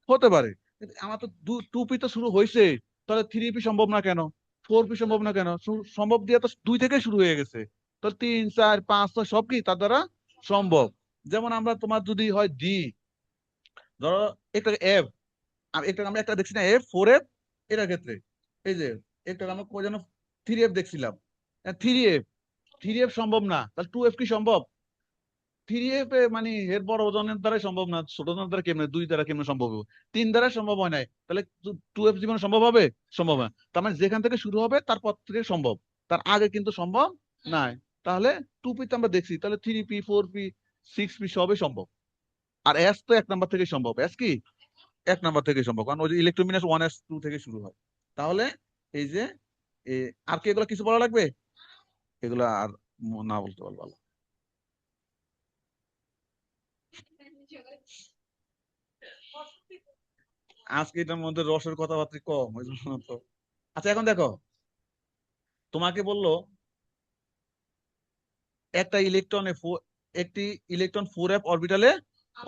Speaker 1: হতে পারে, কিন্তু আমার তো 2p তো শুরু হয়েছে, তাহলে 3p সম্ভব না কেন, 4p সম্ভব না কেন, সম্ভব দিয়ে তো 2 থেকে শুরু হয়ে গেছে, তো 3 4 5 6 সব কি তার দ্বারা সম্ভব। যেমন আমরা তোমার যদি হয় ডি, ধরো একটা এফ, একটা আমরা একটা দেখছি না এফ, 4F, এটার ক্ষেত্রে এই যে একটা আমরা কই যেন 3F দেখছিলাম, 3F, 3F সম্ভব না, তাহলে 2F কি সম্ভব? 3F এ মানে এর বড় ওজনের দ্বারা সম্ভব না, ছোট ওজনের দ্বারা কেমনে, 2 দ্বারা কেমনে সম্ভব হবে? 3 দ্বারা সম্ভব হয় নাই, তাহলে 2F জীবনে সম্ভব হবে? সম্ভব না। তার মানে যেখান থেকে শুরু হবে তারপর থেকে সম্ভব, তার আগে কিন্তু সম্ভব নাই। তাহলে 2P তে আমরা দেখছি, তাহলে 3P, 4P, 6P সবই সম্ভব। আর এস তো 1 নাম্বার থেকে সম্ভব, এস কি 1 নাম্বার থেকে সম্ভব, কারণ ওই যে ইলেকট্রোমিনাস 1s2 থেকে শুরু হয়। তাহলে এই যে আর কি এগুলো কিছু বলা লাগবে? এগুলা আর না বলতে পারবো ভালো। আজকে এটার মধ্যে রসের কথাবার্তা কম, ওই জন্য তো। আচ্ছা এখন দেখো, তোমাকে বললো একটা ইলেকট্রনে একটি ইলেকট্রন 4F অরবিটালে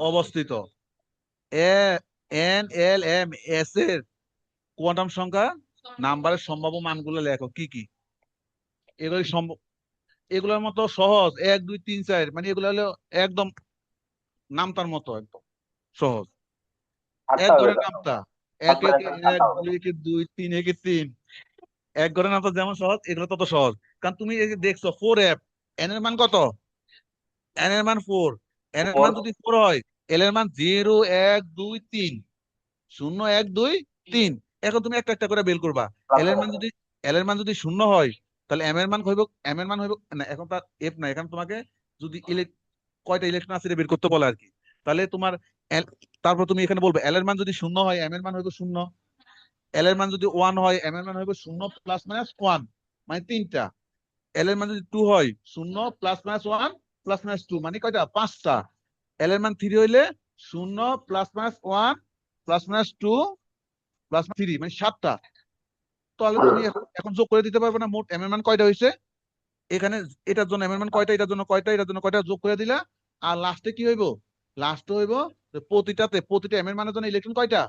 Speaker 1: অবস্থিত। এন, এল, এম, এস এর কোয়ান্টাম সংখ্যা নাম্বারের সম্ভাব্য মানগুলো লেখো। কি কি এগুলো সম্ভব? এগুলোর মতো সহজ 1, 2, 3, 4, মানে এগুলো হলো একদম নামতার মতো, একদম সহজ। এক
Speaker 2: আটটা হবে
Speaker 1: ঘরের
Speaker 2: স্যার।
Speaker 1: নামতা, এক
Speaker 2: তারপরে
Speaker 1: একে
Speaker 2: একটা
Speaker 1: এক,
Speaker 2: কাটা হবে।
Speaker 1: 2 একে 2, 3 একে 3। এক ঘরের নামতা যেমন সহজ, এগুলো তত সহজ। কারণ তুমি এই যে দেখছো 4F, এন এর মান কত? এন এর মান 4, এন এর
Speaker 2: ফোর
Speaker 1: মান যদি 4 হয়, এল এর মান 0, 1, 2, 3, 0, 1, 2, 3। এখন তুমি একটা একটা করে বের করবা।
Speaker 2: প্লাস
Speaker 1: এল এর মান
Speaker 2: হবে।
Speaker 1: যদি এল এর মান যদি 0 হয়, তাহলে এম এর মান হইব, এম এর মান হইব না, এখন তার এফ না, এখন তোমাকে যদি কয়টা ইলেকট্রন আছে এটা বের করতে বলে আর কি। তাহলে তোমার L, তারপর তুমি এখানে বলবে এল এর মান যদি 0 হয়, এম এর মান হইব 0, এল এর মান যদি 1 হয়, এম এর মান হইব 0 প্লাস মাইনাস 1, মানে 3টা। এল এর মান যদি 2 হয়, 0 প্লাস মাইনাস 1 প্লাস মাইনাস 2, মানে কয়টা? 5টা। এল এর মান 3 হইলে 0 plus minus 1 plus minus 2 plus 3, মানে 7টা। তাহলে তুমি এখন এখন যোগ করে দিতে পারবে না মোট এম এর মান কয়টা হয়েছে এখানে? এটার জন্য এম এর মান কয়টা, এটার জন্য কয়টা, এটার জন্য কয়টা, যোগ করে দিলা। আর লাস্টে কি হইব? লাস্টে হইব যে প্রতিটা এম এর মানের জন্য ইলেকট্রন কয়টা?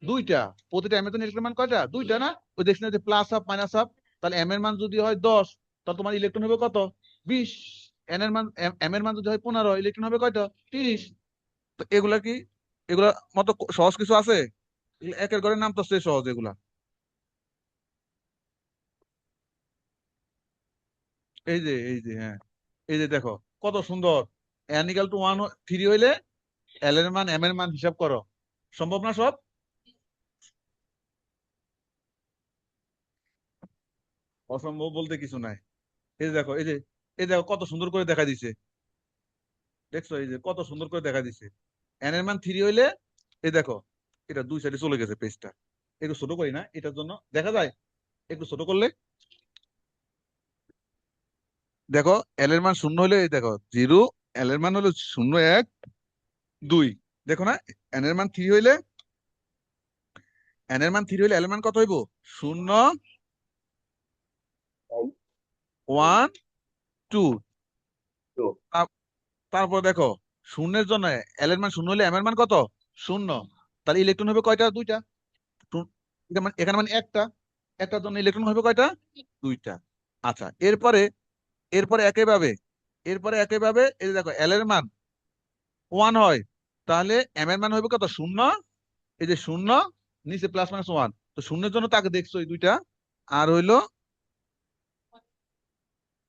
Speaker 1: 2টা। প্রতিটা এম এর জন্য ইলেকট্রন মান কয়টা? 2টা না? ওই দেখছি না যে প্লাস হাফ মাইনাস হাফ। তাহলে এম এর মান যদি হয় 10, তাহলে তোমার ইলেকট্রন হবে কত? 20। এন এর মান, এম এর মান যদি হয় 15, ইলেকট্রন হবে কয়টা? 30। তো এগুলা কি, এগুলা মতো সহজ কিছু আছে? একের ঘরের নাম তো সে সহজ এগুলা। এই যে হ্যাঁ, এই যে দেখো কত সুন্দর। এন ইকাল টু 1, 3 হইলে এল এর মান, এম এর মান হিসাব করো। সম্ভব না সব? অসম্ভব বলতে কিছু নাই। এই যে দেখো, এই দেখো কত সুন্দর করে দেখা দিছে। দেখছো এই যে কত সুন্দর করে দেখা দিছে। এন এর মান 3 হইলে এই দেখো, এটা দুই সাইডে চলে গেছে পেজটা। একটু ছোট করি না এটার জন্য দেখা যায়, একটু ছোট করলে দেখো। এল এর মান 0 হইলে এই দেখো 0, এল এর মান হলো 0, 1, 2। দেখো না, এন এর মান 3 হইলে, এন এর মান 3 হইলে এল এর মান কত হইব? 0, 1, 2।
Speaker 2: টু।
Speaker 1: তারপর দেখো শূন্যের জন্য এল এর মান 0 হলে এম এর মান কত? 0। তাহলে ইলেকট্রন হবে কয়টা? 2টা। এখানে মানে একটা, একটার জন্য ইলেকট্রন হবে কয়টা? 2টা। আচ্ছা, এরপরে এরপরে একইভাবে এরপরে একইভাবে এই যে দেখো এল এর মান 1 হয়, তাহলে এম এর মান হবে কত? 0। এই যে 0, নিচে প্লাস মাইনাস 1, তো শূন্যের জন্য তাকে দেখছো এই 2টা। আর হইলো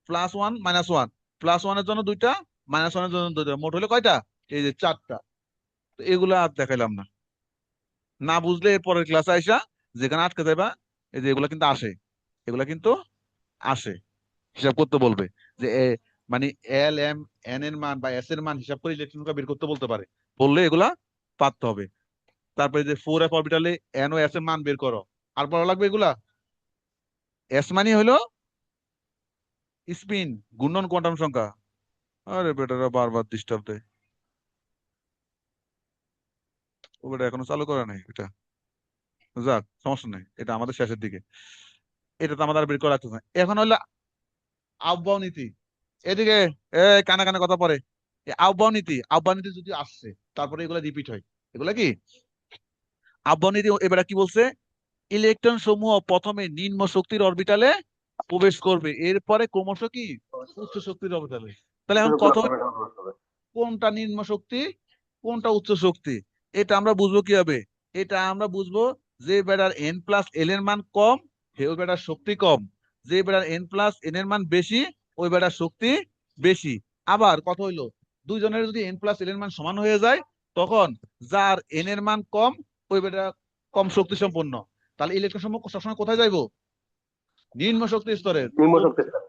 Speaker 1: +1 -1, +1 এর জন্য 2টা, -1 এর জন্য 2টা, মোট হলো কয়টা? এই যে 4টা। তো এগুলা আর দেখাইলাম না। না বুঝলে এর পরের ক্লাসে আইসা যেখানে আটকে যাবা, এই যে এগুলা কিন্তু আসে, এগুলা কিন্তু আসে, হিসাব করতে বলবে যে মানে এল, এম, এন এর মান বা এস এর মান হিসাব করে ইলেকট্রন বের করতে বলতে পারে, বললে এগুলা পারতে হবে। তারপরে যে 4F অরবিটালে এন ও এস এর মান বের করো। আর পড়া লাগবে এগুলা। এস মানে হলো স্পিন, ঘূর্ণন কোয়ান্টাম সংখ্যা। আরে বেটারা বারবার ডিস্টার্ব দেয়। ও বেটা এখনো চালু করে নাই এটা। যাক, সমস্যা নেই, এটা আমাদের শেষের দিকে। এটা তো আমাদের আর বের করা লাগতেছে না। এখন হলো আহ্বাও নীতি। এদিকে কানে কানে কথা পড়ে। আহ্বাও নীতি, আহ্বাও নীতি যদি আসছে তারপরে এগুলা রিপিট হয়। এগুলা কি আহ্বাও নীতি? এবারে কি বলছে? ইলেকট্রন সমূহ প্রথমে নিম্ন শক্তির অরবিটালে প্রবেশ করবে, এরপরে ক্রমশ কি উচ্চ শক্তির অরবিটালে। তাহলে এখন
Speaker 2: উপরে
Speaker 1: কত
Speaker 2: ক্রমে প্রবেশ হবে।
Speaker 1: কোনটা নিম্ন শক্তি কোনটা উচ্চ শক্তি। এটা আমরা বুঝবো কিভাবে? এটা আমরা বুঝবো যে বেটার এন প্লাস এল এর মান কম ওই বেটার শক্তি কম, যে বেটার এন প্লাস এন এর মান বেশি ওই বেটার শক্তি বেশি। আবার কথা হইলো দুইজনের যদি এন প্লাস এল এর মান সমান হয়ে যায় তখন যার এন এর মান কম ওই বেটা কম শক্তি সম্পন্ন। তাহলে ইলেকট্রন সমূহ সবসময় কোথায় যাইবো? নিম্ন শক্তি স্তরে।
Speaker 2: নিম্ন শক্তি স্যার।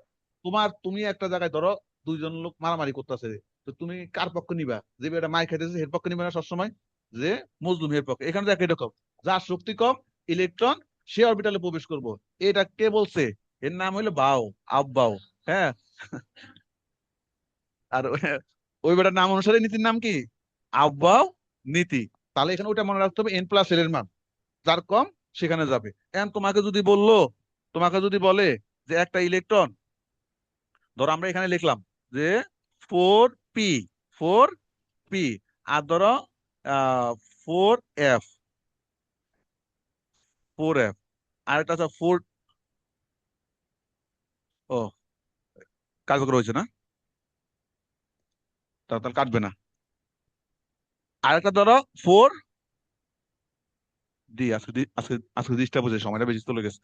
Speaker 1: তুমি একটা জায়গায় ধরো দুইজন লোক মারামারি করতেছে, তো তুমি কার পক্ষ নিবা? যে এটা মাই খাইতেছে এর পক্ষে নিবে না সবসময়, যে মজলুম এর পক্ষে। এখানে দেখো এরকম যার শক্তি কম ইলেকট্রন সে অরবিটালে প্রবেশ করব। এটা কে বলছে? এর নাম হইলো বাও, আব্বাও। হ্যাঁ। আর ওই বেটার নাম অনুসারে নীতির নাম কি? আব্বাও নীতি। তাহলে এখানে ওইটা মনে রাখতে হবে এন প্লাস এর মান যার কম সেখানে যাবে। এখন তোমাকে যদি বলে যে একটা ইলেকট্রন, ধরো আমরা এখানে লিখলাম যে 4p, 4p, আর ধরো 4f, 4f, আর একটা আছে 4, ও কার্যকর হয়েছে না, তাহলে কাটবে না। আর একটা ধরো 4d, আজকে জিনিসটা বুঝে সময়টা বেশি চলে গেছে।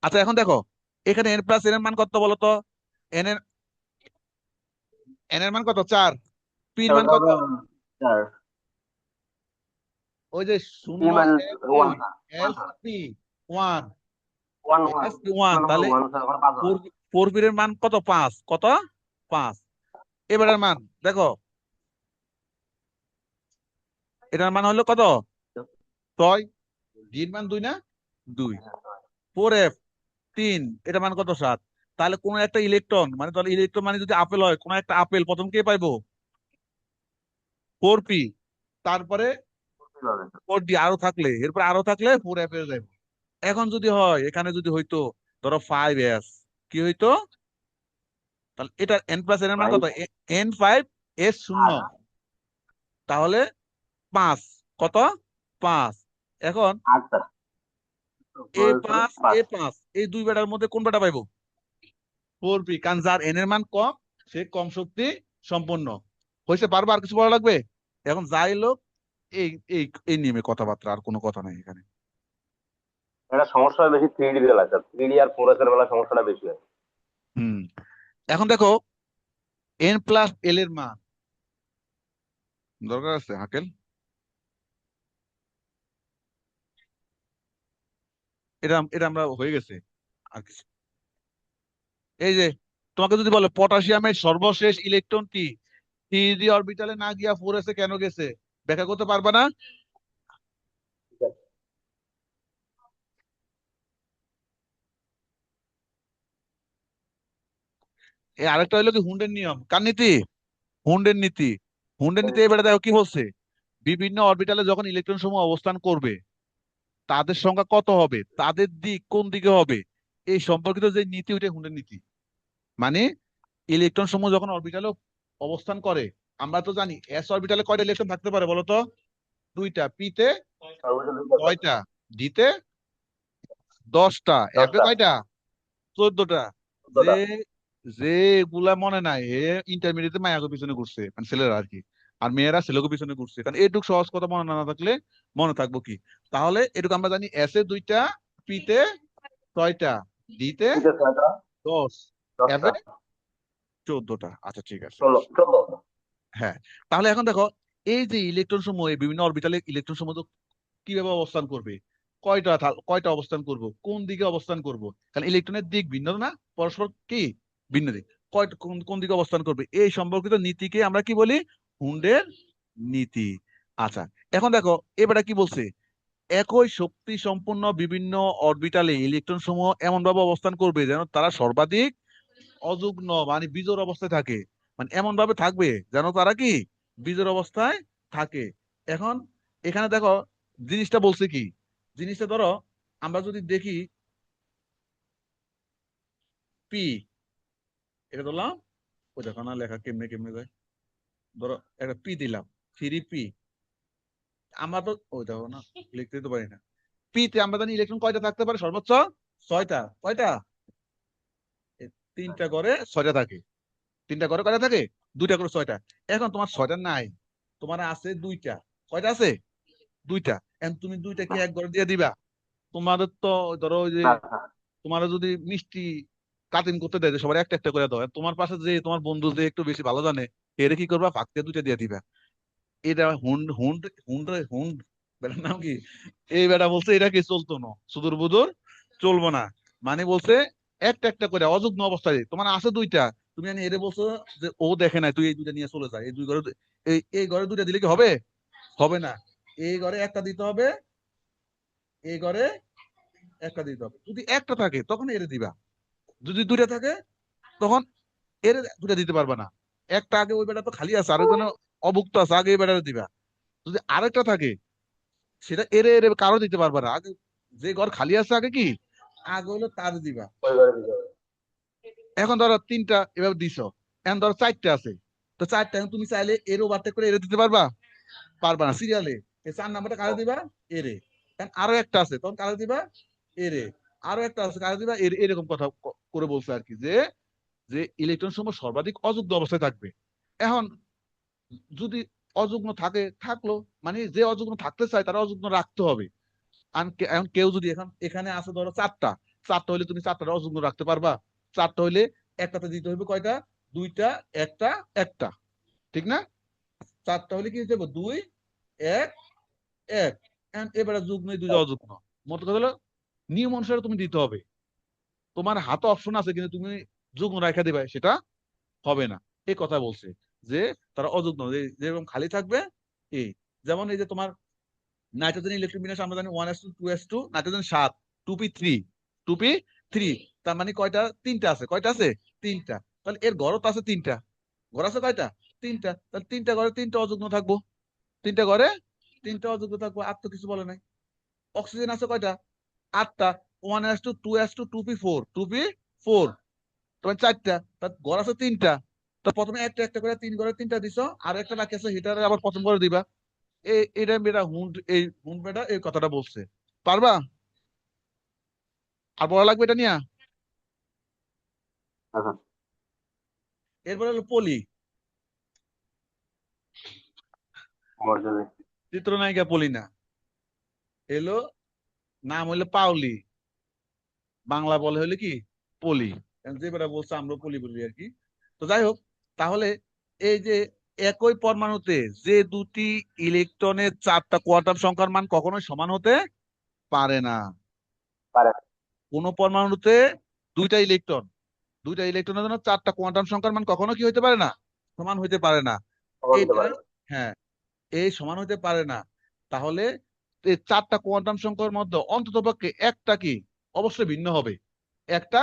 Speaker 1: আচ্ছা এখন দেখো এখানে n প্লাস n এর মান কত বলো তো? n এর n এর মান কত? 4। p এর
Speaker 2: স্যার
Speaker 1: মান
Speaker 2: ওটা
Speaker 1: কত?
Speaker 2: হবে 4।
Speaker 1: ওই যে
Speaker 2: P
Speaker 1: 0
Speaker 2: minus
Speaker 1: f
Speaker 2: 1
Speaker 1: 2
Speaker 2: sir. 1
Speaker 1: s
Speaker 2: sir.
Speaker 1: p 1
Speaker 2: 1 1
Speaker 1: s p 1, তাহলে
Speaker 2: 1 স্যার, ওখানে 5
Speaker 1: ফোর
Speaker 2: হবে।
Speaker 1: ফোর পি এর মান কত? 5। কত? 5। এবারের মান দেখো, এটার মান হলো কত? 6। ডি এর মান 2 না? 2। 4f 3, এটার মান কত? 7। তাহলে কোন একটা ইলেকট্রন মানে, তাহলে ইলেকট্রন মানে যদি আপেল হয়, কোন একটা আপেল প্রথম কে পাইবো? 4p, তারপরে 4d, আরো থাকলে এরপর আরো থাকলে 4f এ যাবে। এখন যদি হয় এখানে যদি হইতো ধরো 5s, কি হইতো? তাহলে এটা n প্লাস n এর মান কত? n5s0,
Speaker 2: 8
Speaker 1: তাহলে 5। কত? 5। এখন
Speaker 2: 8 স্যার।
Speaker 1: এ
Speaker 2: প্রয়োজনে
Speaker 1: পাঁচ
Speaker 2: 5।
Speaker 1: এ 5, এই দুই বেটার মধ্যে কোন বেটা পাইবো? 4p, কারণ যার এন এর মান কম সে কম শক্তি সম্পন্ন হয়েছে। পারবো? আর কিছু বলা লাগবে? এখন যাই লোক এই এই এই নিয়মে কথাবার্তা, আর কোনো কথা নাই এখানে।
Speaker 2: এটা সমস্যা বেশি 3D বেলা স্যার। 3D আর 4S এর বেলা সমস্যাটা বেশি হয়।
Speaker 1: হুম। এখন দেখো এন প্লাস এল এর মান দরকার আছে হাকেল? এটা এটা আমরা হয়ে গেছে। আর কিছু, এই যে তোমাকে যদি বলে পটাশিয়ামের সর্বশেষ ইলেকট্রনটি 3d অরবিটালে না গিয়া 4s এ কেন গেছে, ব্যাখ্যা করতে পারবা না?
Speaker 2: ঠিক আছে।
Speaker 1: এই আরেকটা হলো কি হুন্ডের নিয়ম, কার নীতি? হুন্ডের নীতি। হুন্ডের নীতি এবারে দেখো কি বলছে, বিভিন্ন অরবিটালে যখন ইলেকট্রন সমূহ অবস্থান করবে তাদের সংখ্যা কত হবে, তাদের দিক কোন দিকে হবে, এই সম্পর্কিত যে নীতি ওইটা হুন্ডের নীতি। মানে ইলেকট্রন সমূহ যখন অরবিটালে অবস্থান করে, আমরা তো জানি এস অরবিটালে কয়টা ইলেকট্রন থাকতে পারে বলতো? 2টা, পিতে
Speaker 2: সর্বোচ্চ 2 স্যার।
Speaker 1: 6টা, ডিতে 10টা, এফে
Speaker 2: 10টা,
Speaker 1: কয়টা? 14টা। যে
Speaker 2: 14টা।
Speaker 1: যে এগুলা মনে নাই হে ইন্টারমিডিয়েটে মায়াকে পিছনে ঘুরছে, মানে ছেলেরা আর কি। আর মেয়েরা ছেলেকে পিছনে ঘুরছে, কারণ এইটুক সহজ কথা মনে না থাকলে মনে থাকবো কি? তাহলে এটুকু আমরা জানি, এস এ 2টা, পিতে 6টা, ডিতে
Speaker 2: ঠিক আছে, 6টা,
Speaker 1: 10,
Speaker 2: 10টা,
Speaker 1: এফে 14টা। আচ্ছা ঠিক আছে।
Speaker 2: 16, 14।
Speaker 1: হ্যাঁ। তাহলে এখন দেখো এই যে ইলেকট্রন সমূহ এই বিভিন্ন অরবিটালে ইলেকট্রন সমূহ তো কিভাবে অবস্থান করবে, কয়টা অবস্থান করব, কোন দিকে অবস্থান করব, কারণ ইলেকট্রনের দিক ভিন্ন না, পরস্পর কি ভিন্ন দিক, কয়টা কোন কোন দিকে অবস্থান করবে এই সম্পর্কিত নীতিকে আমরা কি বলি? হুন্ডের নীতি। আচ্ছা এখন দেখো এবারে কি বলছে, একই শক্তি সম্পন্ন বিভিন্ন অরবিটালে ইলেকট্রন সমূহ এমন ভাবে অবস্থান করবে যেন তারা সর্বাধিক অযুগ্ন মানে বিজোড় অবস্থায় থাকে। মানে এমন ভাবে থাকবে যেন তারা কি বিজোড় অবস্থায় থাকে। এখন এখানে দেখো জিনিসটা বলছে কি, জিনিসটা ধরো আমরা যদি দেখি পি, এটা ধরলাম, ওই দেখো না লেখা কেমনে কেমনে যায়, ধরো একটা পি দিলাম, 3p। আমরা তো ওই দেখো না লিখতে তো পারি না। পি তে আমরা জানি ইলেকট্রন কয়টা থাকতে পারে সর্বোচ্চ? 6টা। কয়টা? 3টা করে 6টা থাকে। 3টা করে কয়টা থাকে? দুইটা করে ছয়টা। এখন তোমার ছয়টা নাই, তোমার আছে দুইটা। কয়টা আছে? দুইটা। এখন তুমি দুইটা কি এক ঘরে দিয়ে দিবা? তোমাদের তো ধরো ওই যে
Speaker 2: না না,
Speaker 1: তোমার যদি মিষ্টি কাটিং করতে দেয় যে সবার একটা একটা করে দাও, তোমার পাশে যে তোমার বন্ধু যে একটু বেশি ভালো জানে, এর কি করবা, ফাঁকতে দুইটা দিয়ে দিবা। এটা হুন্ড হুন্ড হুন্ড হুন্ড বেটার নাম কি, এই বেটা বলছে এটা কি চলতো না, সুদূর বুদূর চলবো না। মানে বলছে একটা একটা করে অযুগ্ম অবস্থায় তোমার আছে দুইটা, তুমি জানি এরে বলছো যে ও দেখে নাই, তুই এই দুইটা নিয়ে চলে যা, এই দুই ঘরে এই ঘরে দুইটা দিলে কি হবে? হবে না। এই ঘরে একটা দিতে হবে, এই ঘরে একটা দিতে হবে। যদি একটা থাকে তখন এরে দিবা, যদি দুইটা থাকে তখন এর দুইটা দিতে পারবে না। একটা আগে ওই বেটা তো খালি আছে, আরেকজন অভুক্ত আছে, আগে এই বেটারে দিবা। যদি আরেকটা থাকে সেটা এরে এরে কারো দিতে পারবে না, আগে যে ঘর খালি আছে আগে কি আগে হলো তার দিবা।
Speaker 2: ওই ঘরে দিতে হবে।
Speaker 1: এখন ধরো তিনটা এভাবে দিছো, এখন ধরো চারটা আছে, তো চারটা এখন তুমি চাইলে এর ওভারটেক করে এরে দিতে পারবা? পারবা না। সিরিয়ালে এই 4 নাম্বারটা কারে দিবা? এরে। এখন আরো একটা আছে, তখন কারে দিবা? এরে। আরো একটা আছে, কারে দিবা? এরকম কথা করে বলছে আর কি, যে যে ইলেকট্রন সমূহ সর্বাধিক অযুগ্ম অবস্থায় থাকবে। এখন যদি অযুগ্ম থাকে থাকলো, মানে যে অযুগ্ম থাকতে চায় তারা অযুগ্ম রাখতে হবে। এখন কেউ যদি এখন এখানে আছে ধরো চারটা, চারটা হইলে তুমি চারটা অযুগ্ম রাখতে পারবা? চারটা হইলে একটাতে দিতে হইবে কয়টা? দুইটা, একটা, একটা, ঠিক না? চারটা হইলে কি দেবো? দুই, এক, এক। এবারে যুগ্ম দুইটা অযুগ্ম, মোট কথা হলো নিয়ম অনুসারে তুমি দিতে হবে। তোমার হাতে অপশন আছে কিন্তু তুমি যুগ্ম রেখা দিবে, সেটা হবে না। এই কথা বলছে যে তারা অযুগ্ম যেরকম খালি থাকবে। এই যেমন এই যে তোমার নাইট্রোজেন ইলেকট্রন বিন্যাস আমরা জানি 1s2 2s2, nitrogen 7, 2p3, 2p3। তার মানে কয়টা? তিনটা আছে। কয়টা আছে? তিনটা। তাহলে এর ঘরও তো আছে তিনটা। ঘর আছে কয়টা? তিনটা। তাহলে তিনটা ঘরে তিনটা অযুগ্ম থাকবো, তিনটা ঘরে তিনটা অযুগ্ম থাকবো, আর তো কিছু বলে নাই। অক্সিজেন আছে কয়টা? 8টা। 1s2 2s2 2p4, 2p4, তোমার চারটা। তার ঘর আছে তিনটা। তো প্রথমে একটা একটা করে তিন ঘরে তিনটা দিছো, আর একটা বাকি আছে হিটারে আবার প্রথম করে দিবা। এটা বেটা হুন্ড, এই হুন্ড বেটা এই কথাটা বলছে। পারবা? আর পড়া লাগবে এটা নিয়ে।
Speaker 2: আচ্ছা,
Speaker 1: এরপরে হলো পলি।
Speaker 2: মর্যাদা।
Speaker 1: চিত্রনায়িকা পলি না, এলো নাম হইলো পাওলি, বাংলা বলে হইলে কি পলি। যে বেটা বলছে আমরা পলি বলি আর কি। তো যাই হোক, তাহলে এই যে একই পরমাণুতে যে দুটি ইলেকট্রনের চারটা কোয়ান্টাম সংখ্যার মান কখনোই সমান হতে পারে না।
Speaker 2: পারে।
Speaker 1: কোন পরমাণুতে দুইটা ইলেকট্রন, দুইটা ইলেকট্রনের জন্য চারটা কোয়ান্টাম সংখ্যার মান কখনো কি হইতে পারে না? সমান হইতে পারে না।
Speaker 2: খবর দিতে
Speaker 1: এটা,
Speaker 2: পারে।
Speaker 1: হ্যাঁ, এই সমান হইতে পারে না। তাহলে এই চারটা কোয়ান্টাম সংখ্যার মধ্যে অন্ততপক্ষে একটা কি অবশ্যই ভিন্ন হবে, একটা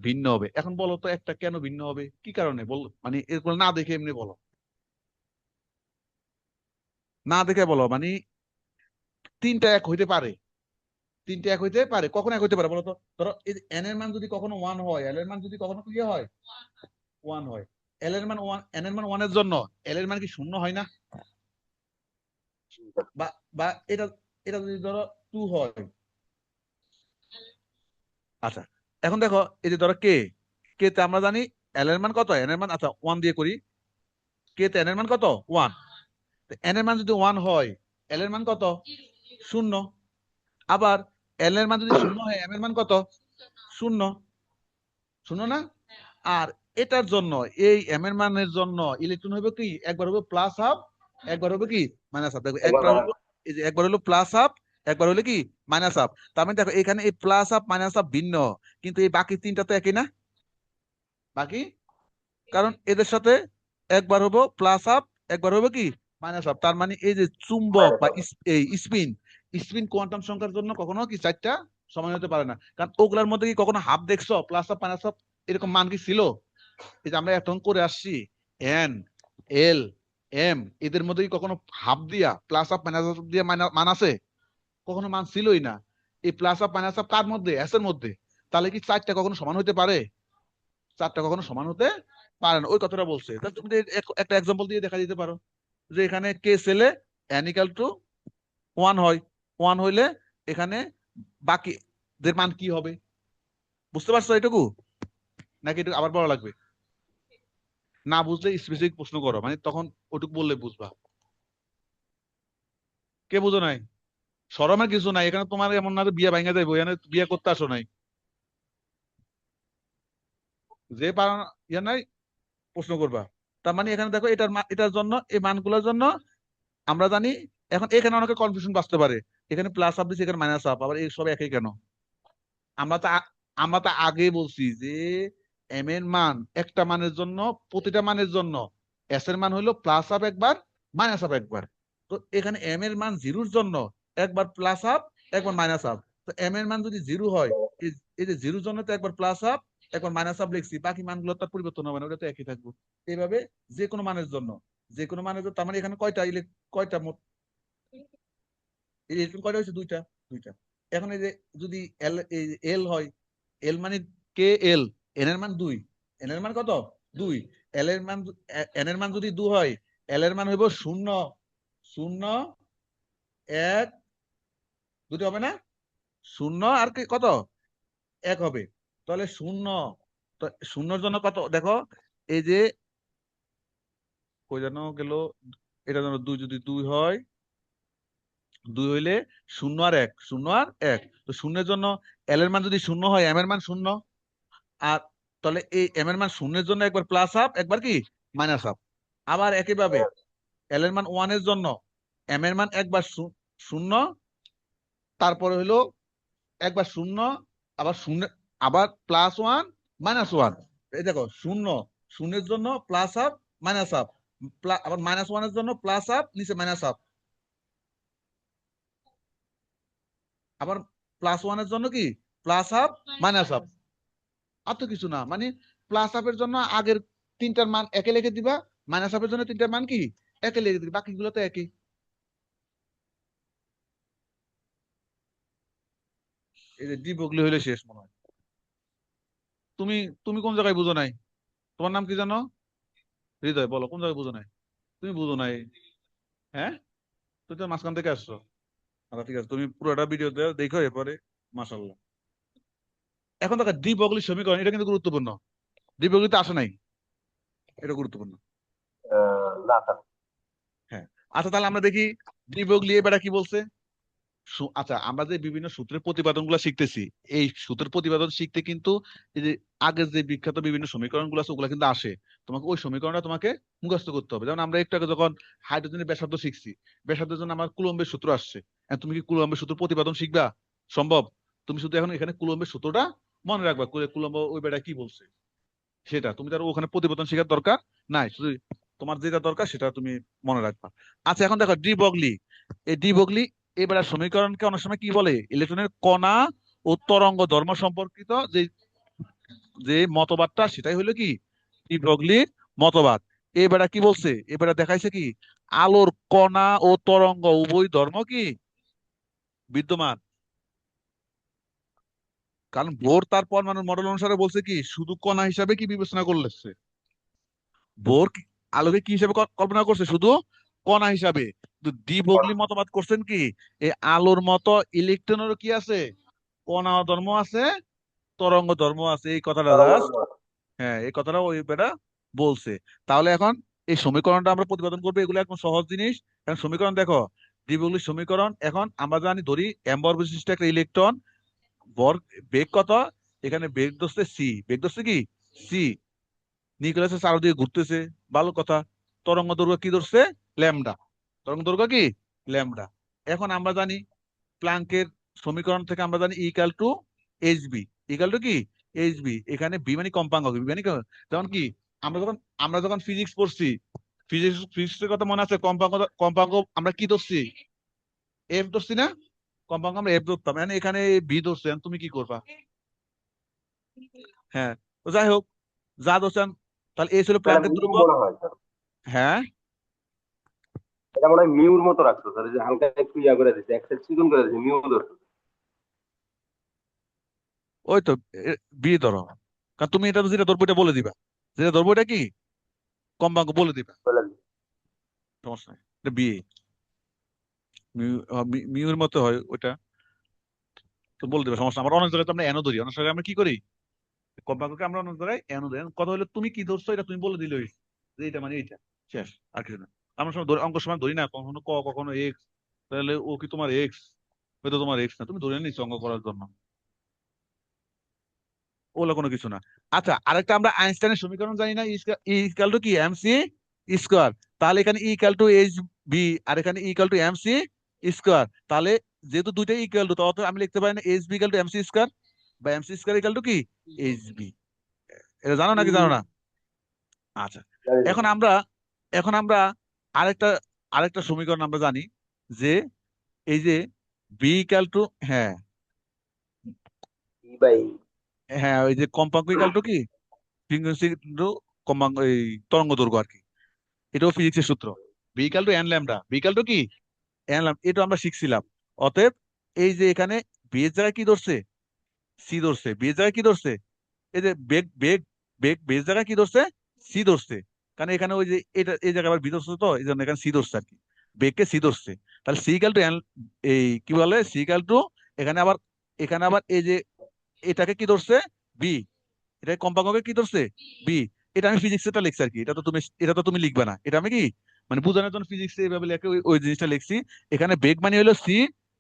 Speaker 1: ভিন্ন হবে। এখন বলো তো একটা কেন ভিন্ন হবে, কি কারণে বল, মানে এরপর না দেখে এমনি বলো, না দেখে বলো, মানে তিনটা এক হইতে পারে, তিনটা এক হইতে পারে, কখন এক হইতে পারে বলো তো? ধরো এন এর মান যদি কখনো ওয়ান হয়, এল এর মান যদি কখনো কি হয়, ওয়ান হয়, এল এর মান ওয়ান, এন এর মান ওয়ানের জন্য এল এর মান কি শূন্য হয় না? বা বা এটা, এটা যদি ধরো টু হয়। আচ্ছা, এখন দেখো এই যে ধরো কে, কে তে আমরা জানি এল এর মান কত, এন এর মান, আচ্ছা ওয়ান দিয়ে করি। কে তে এন এর মান কত? ওয়ান। এন এর মান যদি ওয়ান হয়, এল এর মান কত? শূন্য। আবার এল এর মান যদি শূন্য হয়, এম এর মান কত? শূন্য। শূন্য না? আর এটার জন্য, এই এম এর মানের জন্য ইলেকট্রন হবে কি, একবার হবে প্লাস হাফ, একবার হবে কি মাইনাস হাফ। দেখো
Speaker 2: একবার
Speaker 1: একবার হলো, এই যে একবার হলো প্লাস হাফ, একবার হলো কি মাইনাস হাফ। তার মানে দেখো এখানে এই প্লাস হাফ মাইনাস হাফ ভিন্ন, কিন্তু এই বাকি তিনটা তো একই না? বাকি, কারণ এদের সাথে একবার হবো প্লাস হাফ, একবার হবে কি মাইনাস হাফ। তার মানে এই যে চুম্বক
Speaker 2: মাইনাস
Speaker 1: বা
Speaker 2: হবে।
Speaker 1: এই স্পিন, স্পিন কোয়ান্টাম সংখ্যার জন্য কখনো কি চারটা সমান হতে পারে না। কারণ ওগুলার মধ্যে কি কখনো হাফ দেখছো, প্লাস হাফ মাইনাস হাফ এরকম মান কি ছিল? এই যে আমরা এখন করে আসছি এন, এল, এম, এদের মধ্যে কি কখনো হাফ দিয়া প্লাস হাফ মাইনাস হাফ দিয়া মান আছে? কখনো মান ছিলই না। এই প্লাস হাফ মাইনাস হাফ কার মধ্যে? এস এর মধ্যে। তাহলে কি চারটা কখনো সমান হতে পারে? চারটা কখনো সমান হতে পারে না, ওই কথাটা বলছে। তাহলে তুমি একটা এক্সাম্পল দিয়ে দেখা দিতে পারো, যে এখানে কে সেলে এন ইকাল টু ওয়ান হয়, ওয়ান হইলে এখানে বাকি দের মান কি হবে? বুঝতে পারছো এটুকু, নাকি একটু আবার বলা লাগবে? না বুঝলে স্পেসিফিক প্রশ্ন করো, মানে তখন ওটুকু বললে বুঝবা। কে বুঝো নাই? শরমের কিছু নাই এখানে, তোমার এমন না যে বিয়ে ভাঙা যাইবো, এখানে বিয়ে করতে আসো নাই। যে পারো ইয়ে নাই, প্রশ্ন করবা। তার মানে এখানে দেখো এটার জন্য, এই মানগুলোর জন্য আমরা জানি। এখন এখানে অনেকে কনফিউশন বাঁচতে পারে, এখানে প্লাস আপ দিচ্ছে, এখানে মাইনাস আপ, আবার এই সব একই কেন? আমরা তো আমরা তো আগেই বলছি যে এম এর মান একটা মানের জন্য, প্রতিটা মানের জন্য এস এর মান হইলো প্লাস আপ একবার, মাইনাস আপ একবার। তো এখানে এম এর মান জিরোর জন্য একবার প্লাস আপ, একবার মাইনাস আপ। তো এম এর মান যদি জিরো হয়, এই এই যে জিরোর জন্য তো একবার প্লাস আপ, একবার মাইনাস আপ লিখছি, বাকি মানগুলো তো আর পরিবর্তন হবে না, ওটা তো একই থাকবে। এইভাবে যে কোনো মানের জন্য, যে কোনো মানের জন্য, তার মানে এখানে কয়টা কয়টা মোট ইলেকট্রন কয়টা হয়েছে? দুইটা। দুইটা। এখন এই যে যদি এল, এই এল হয়, এল মানে কে এল, এন এর মান দুই, এন এর মান কত? দুই। এল এর মান, এন এর মান যদি দুই হয়, এল এর মান হইব শূন্য, শূন্য, এক, দুটো হবে না? শূন্য আর কি কত? এক হবে। তাহলে শূন্য, তো শূন্যর জন্য কত দেখো, এই যে কই যেন গেল, এটা যেন দুই, যদি দুই হয়, দুই হইলে শূন্য আর এক, শূন্য আর এক। তো শূন্যের জন্য এল এর মান যদি শূন্য হয়, এম এর মান শূন্য। আর তাহলে এই এম এর মান শূন্যের জন্য একবার প্লাস আপ, একবার কি মাইনাস আপ। আবার একইভাবে এল এর মান ওয়ান এর জন্য এম এর মান একবার শূন্য, তারপরে হলো একবার শূন্য, আবার শূন্য, আবার প্লাস ওয়ান, মাইনাস ওয়ান। এই দেখো শূন্য, শূন্যের জন্য প্লাস আপ, মাইনাস আপ, আবার মাইনাস ওয়ানের জন্য প্লাস আপ, নিচে মাইনাস আপ, আবার প্লাস ওয়ানের জন্য কি প্লাস আপ, মাইনাস আপ। আর তো কিছু না, মানে প্লাস আপের জন্য আগের তিনটার মান একে লিখে দিবা, মাইনাস আপের জন্য তিনটার মান কি একে লিখে দিবা, বাকিগুলো তো একই। এই যে ডি বগলি হইলে শেষ মনে হয়। তুমি তুমি কোন জায়গায় বুঝো নাই? তোমার নাম কি জানো? হৃদয়, বলো কোন জায়গায় বুঝো নাই? তুমি বুঝো নাই? হ্যাঁ, তুমি তো মাঝখান থেকে আসছো। আচ্ছা ঠিক আছে, তুমি পুরোটা ভিডিও দেখো এরপরে। মাশাল্লাহ। এখন দেখো ডি বগলি সমীকরণ, এটা কিন্তু গুরুত্বপূর্ণ। ডি বগলিতে আসে নাই, এটা গুরুত্বপূর্ণ।
Speaker 2: না স্যার।
Speaker 1: হ্যাঁ। আচ্ছা তাহলে আমরা দেখি ডি বগলি এবার কি বলছে। আচ্ছা, আমরা যে বিভিন্ন সূত্রের প্রতিপাদন গুলা শিখতেছি, এই সূত্রের প্রতিপাদন শিখতে কিন্তু এই যে আগের যে বিখ্যাত বিভিন্ন সমীকরণ গুলো আছে, ওগুলা কিন্তু আসে। তোমাকে ওই সমীকরণটা তোমাকে মুখস্থ করতে হবে। যেমন আমরা একটু আগে যখন হাইড্রোজেনের ব্যাসার্ধ শিখছি, ব্যাসার্ধের জন্য আমার কুলম্বের সূত্র আসছে। এখন তুমি কি কুলম্বের সূত্র প্রতিপাদন শিখবা? সম্ভব? তুমি শুধু এখন এখানে কুলম্বের সূত্রটা মনে রাখবা, কুলম্ব ওই বেটা কি বলছে সেটা, তুমি তার ওখানে প্রতিপাদন শেখার দরকার নাই, শুধু তোমার যেটা দরকার সেটা তুমি মনে রাখবা। আচ্ছা এখন দেখো ডি বগলি, এই ডি বগলি এবার সমীকরণকে অনেক সময় কি বলে, ইলেকট্রনের কণা ও তরঙ্গ ধর্ম সম্পর্কিত যে যে মতবাদটা, সেটাই হলো কি ডি বগলির মতবাদ। এবারে কি বলছে, এবারে দেখাইছে কি আলোর কণা ও তরঙ্গ উভয় ধর্ম কি বিদ্যমান। কারণ বোর তার পরমাণুর মডেল অনুসারে বলছে কি শুধু কণা হিসাবে কি বিবেচনা করলেছে, বোর আলোকে কি হিসাবে কল্পনা করছে, শুধু কণা হিসাবে। কিন্তু ডি বগলি মতবাদ করছেন কি এই আলোর মতো ইলেকট্রনেরও কি আছে, কণা ধর্ম আছে, তরঙ্গ ধর্ম আছে, এই কথাটা জাস্ট। হ্যাঁ, এই কথাটা ওই বেটা বলছে। তাহলে এখন এই সমীকরণটা আমরা প্রতিপাদন করবো, এগুলো একদম সহজ জিনিস। এখন সমীকরণ দেখো, ডি বগলির সমীকরণ। এখন আমরা জানি ধরি এম ভর বিশিষ্ট একটা ইলেকট্রন, ভর, বেগ কত, এখানে বেগ ধরছে সি, বেগ ধরছে কি সি, নিউক্লিয়াসের চারদিকে ঘুরতেছে, ভালো কথা। তরঙ্গ দৈর্ঘ্য কি ধরছে, ল্যামডা, তরঙ্গ দৈর্ঘ্য কি ল্যামডা। এখন আমরা জানি প্ল্যাঙ্কের সমীকরণ থেকে আমরা জানি equal to H v, equal to কি এইচ বি, এখানে বি মানে কম্পাঙ্ক, বি মানে যেমন কি আমরা যখন ফিজিক্স পড়ছি, ফিজিক্সের কথা মনে আছে, কম্পাঙ্ক, কম্পাঙ্ক আমরা কি ধরছি, এফ ধরছি না? কম্পাঙ্ক আমরা এফ ধরতাম, মানে এখানে বি ধরছে, এখন তুমি কি করবা? হ্যাঁ। তো যাই হোক, যা ধরছেন, তাহলে এই ছিল
Speaker 2: এটা
Speaker 1: প্ল্যাঙ্কের
Speaker 2: মিউ
Speaker 1: ধ্রুবক।
Speaker 2: মনে হয় স্যার।
Speaker 1: হ্যাঁ,
Speaker 2: এটা মনে হয় মিউর মতো রাখতো স্যার, যে হালকা একটু ইয়া করে দিচ্ছে, এক সাইড চিকন করে দিচ্ছে, মিউ ধরতো।
Speaker 1: ওই তো বি ধরো। কারণ তুমি এটা যেটা ধরবো এটা বলে দিবা, যেটা ধরবো এটা কি কম্পাঙ্ক বলে দিবা,
Speaker 2: বলে দিচ্ছে।
Speaker 1: সমস্যা নাই, এটা বি। মিউ এর মতো হয় ওটা, তো বলে দিবা, সমস্যা নাই। আমরা অনেক জায়গায় তো আমরা এনো ধরি, অনেক জায়গায় আমরা কি করি কম্পাঙ্ককে আমরা অনেক জায়গায় এনো ধরি। কথা হলো তুমি কি ধরছো এটা তুমি বলে দিলে হইছে। যে এটা মানে এইটা, শেষ, আর কিছু না। আমরা সময় অঙ্ক সময় ধরি না, কখনো ক কখনো এক্স, তাহলে ও কি তোমার এক্স? হয়তো তোমার এক্স না, তুমি ধরে নিচ্ছ অঙ্ক করার জন্য, ওগুলো কোনো কিছু না। আচ্ছা, আরেকটা আমরা আইনস্টাইনের সমীকরণ জানি না, ই ইকাল টু কি এমসি স্কোয়ার। তাহলে এখানে E equal to H B, আর এখানে E equal to MC square. তাহলে যেহেতু দুইটাই ইকুয়াল টু, তাহলে আমি লিখতে পারি না h v equal to MC square, বা এমসি স্কোয়ার ইকাল টু কি এইচ বি। এটা জানো নাকি জানো না? আচ্ছা,
Speaker 2: জানি না।
Speaker 1: এখন আমরা এখন আমরা আরেকটা আরেকটা সমীকরণ আমরা জানি, যে এই যে বি ইকাল টু, হ্যাঁ
Speaker 2: ই বাই
Speaker 1: হ্যাঁ, ওই যে কম্পাঙ্ক ইকাল টু কি ফ্রিকোয়েন্সি ইন্টু কম্পাঙ্ক, এই তরঙ্গ দৈর্ঘ্য আর কি। এটাও ফিজিক্সের সূত্র, v equal to n lambda, v equal to কি এন ল্যামডা, এটা আমরা শিখছিলাম। অতএব এই যে এখানে বি এর জায়গায় কি ধরছে, সি ধরছে, বি এর জায়গায় কি ধরছে, এই যে বেগ বেগ বেগ বেজ জায়গায় কি ধরছে, সি ধরছে। কারণ এখানে ওই যে এটা এই জায়গায় আবার বি ধরছে, তো এই জন্য এখানে সি ধরছে আর কি, বেগকে সি ধরছে। তাহলে সি ইকাল টু এন, এই কি বলে সি ইকাল টু, এখানে আবার এই যে এটাকে কি ধরছে, বি, এটা কম্পাঙ্ককে কি ধরছে, বি। এটা আমি ফিজিক্স এটা লিখছি আর কি, এটা তো তুমি লিখবে না, এটা আমি কি মানে বোঝানোর জন্য ফিজিক্স এইভাবে লিখে ওই জিনিসটা লিখছি। এখানে বেগ মানে হলো সি,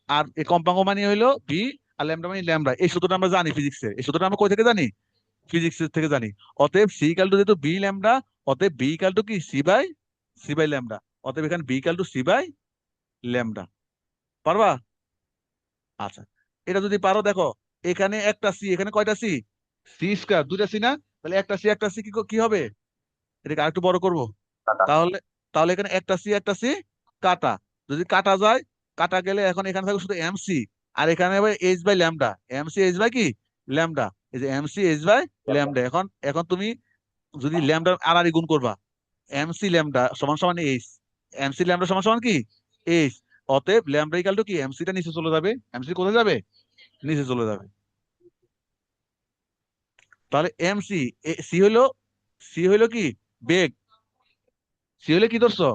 Speaker 1: আর এই কম্পাঙ্ক মানে হলো বি, আর ল্যামডা মানে ল্যামডা। এই সূত্রটা আমরা জানি ফিজিক্সে, এই সূত্রটা আমরা কই থেকে জানি, ফিজিক্স থেকে জানি। অতএব সি ইকাল টু যেহেতু বি ল্যামডা, অতএব বি ইকাল টু কি সি বাই ল্যামডা। অতএব এখানে v equal to c by lambda. পারবা? আচ্ছা, এটা যদি পারো দেখো, এখানে একটা সি, এখানে কয়টা সি, সি স্কয়ার, দুইটা সি না? তাহলে একটা সি কি কি হবে, এটাকে আরেকটু বড় করব।
Speaker 2: কাটা।
Speaker 1: তাহলে তাহলে এখানে একটা সি কাটা, যদি কাটা যায়, কাটা গেলে এখন এখানে থাকবে শুধু এমসি, আর এখানে হবে h by lambda, mc h by কি ল্যামডা। এই যে এমসি এইচ বাই ল্যামডা, এখন এখন তুমি যদি ল্যামডা আর গুণ করবা, এমসি ল্যামডা সমান সমান এইচ, এমসি ল্যামডা সমান সমান কি এইচ। অতএব ল্যামডা ইকাল টু কি, এমসিটা নিচে চলে যাবে, এমসি কোথায় যাবে, নিচে চলে যাবে। তাহলে এমসি, সি হইলো, কি বেগ, সি হইলো কি ধরছো,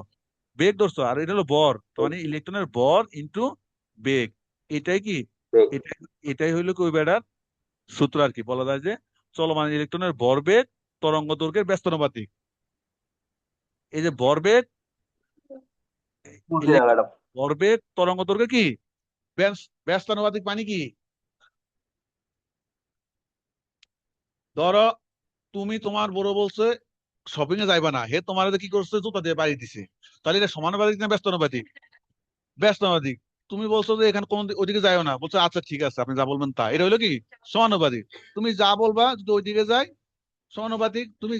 Speaker 1: বেগ ধরছো, আর এটা হলো বর, তো মানে ইলেকট্রনের বর ইনটু বেগ। এটাই কি,
Speaker 2: বেগ।
Speaker 1: এটা এটাই হইলো কি ওই বেড়ার সূত্র আর কি, বলা যায় যে চলমান ইলেকট্রনের ভরবেগ তরঙ্গ দৈর্ঘ্যের ব্যস্তানুপাতিক। এই যে ভরবেগ,
Speaker 2: বুঝি না
Speaker 1: ইলেকট্রন
Speaker 2: ম্যাডাম।
Speaker 1: ভরবেগ তরঙ্গ দৈর্ঘ্য কি ব্যস্তানুপাতিক, মানে কি, ধরো তুমি তোমার বড় বলছে শপিং এ যাইবা না, হে তোমার কি করছে, জুতা দিয়ে বাড়ি দিছে। তাহলে এটা সমানুপাতিক না ব্যস্তানুপাতিক? ব্যস্তানুপাতিক। তুমি বলছো যে এখানে কোন ওইদিকে যাইও না, বলছো আচ্ছা ঠিক আছে আপনি যা বলবেন তা, এটা হইলো কি সমানুপাতিক। তুমি যা বলবা যদি ওইদিকে যায়, সমানুপাতিক। তুমি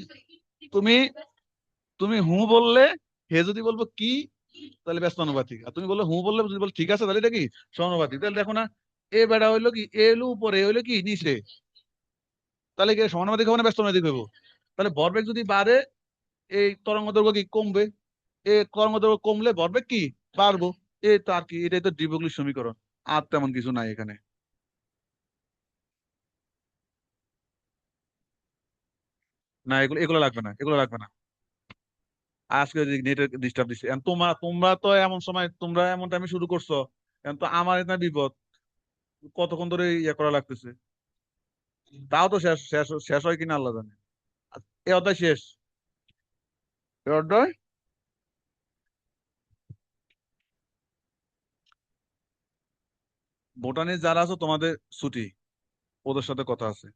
Speaker 1: তুমি তুমি হু বললে, হে যদি বলবো কি, তাহলে ব্যস্তানুপাতিক। আর তুমি বললে হু বললে, যদি বল ঠিক আছে, তাহলে এটা কি সমানুপাতিক। তাহলে দেখো না, এ বেড়া হইলো কি, এ হইলো উপরে, এ হইলো কি নিচে, তাহলে কি সমানুপাতিক হবে না ব্যস্তানুপাতিক হইব? তাহলে ভরবেগ যদি বাড়ে, এই তরঙ্গ দৈর্ঘ্য কি কমবে, এ তরঙ্গ দৈর্ঘ্য কমলে ভরবেগ কি বাড়বো। এই তো আর কি, এটাই তো ডি ব্রগলির সমীকরণ, আর তেমন কিছু নাই এখানে। না, এগুলো এগুলো লাগবে না, এগুলো লাগবে না। আজকে নেটের ডিস্টার্ব দিচ্ছে, এখন তোমরা তো এমন সময়, তোমরা এমন টাইমে শুরু করছো, এখন তো আমার এটা বিপদ, কতক্ষণ ধরে ইয়ে করা লাগতেছে। তাও তো শেষ শেষ শেষ হয় কিনা আল্লাহ জানে। এ অধ্যায় শেষ, এ অধ্যায় ভুটানের যারা আছো তোমাদের ছুটি, ওদের সাথে কথা আছে।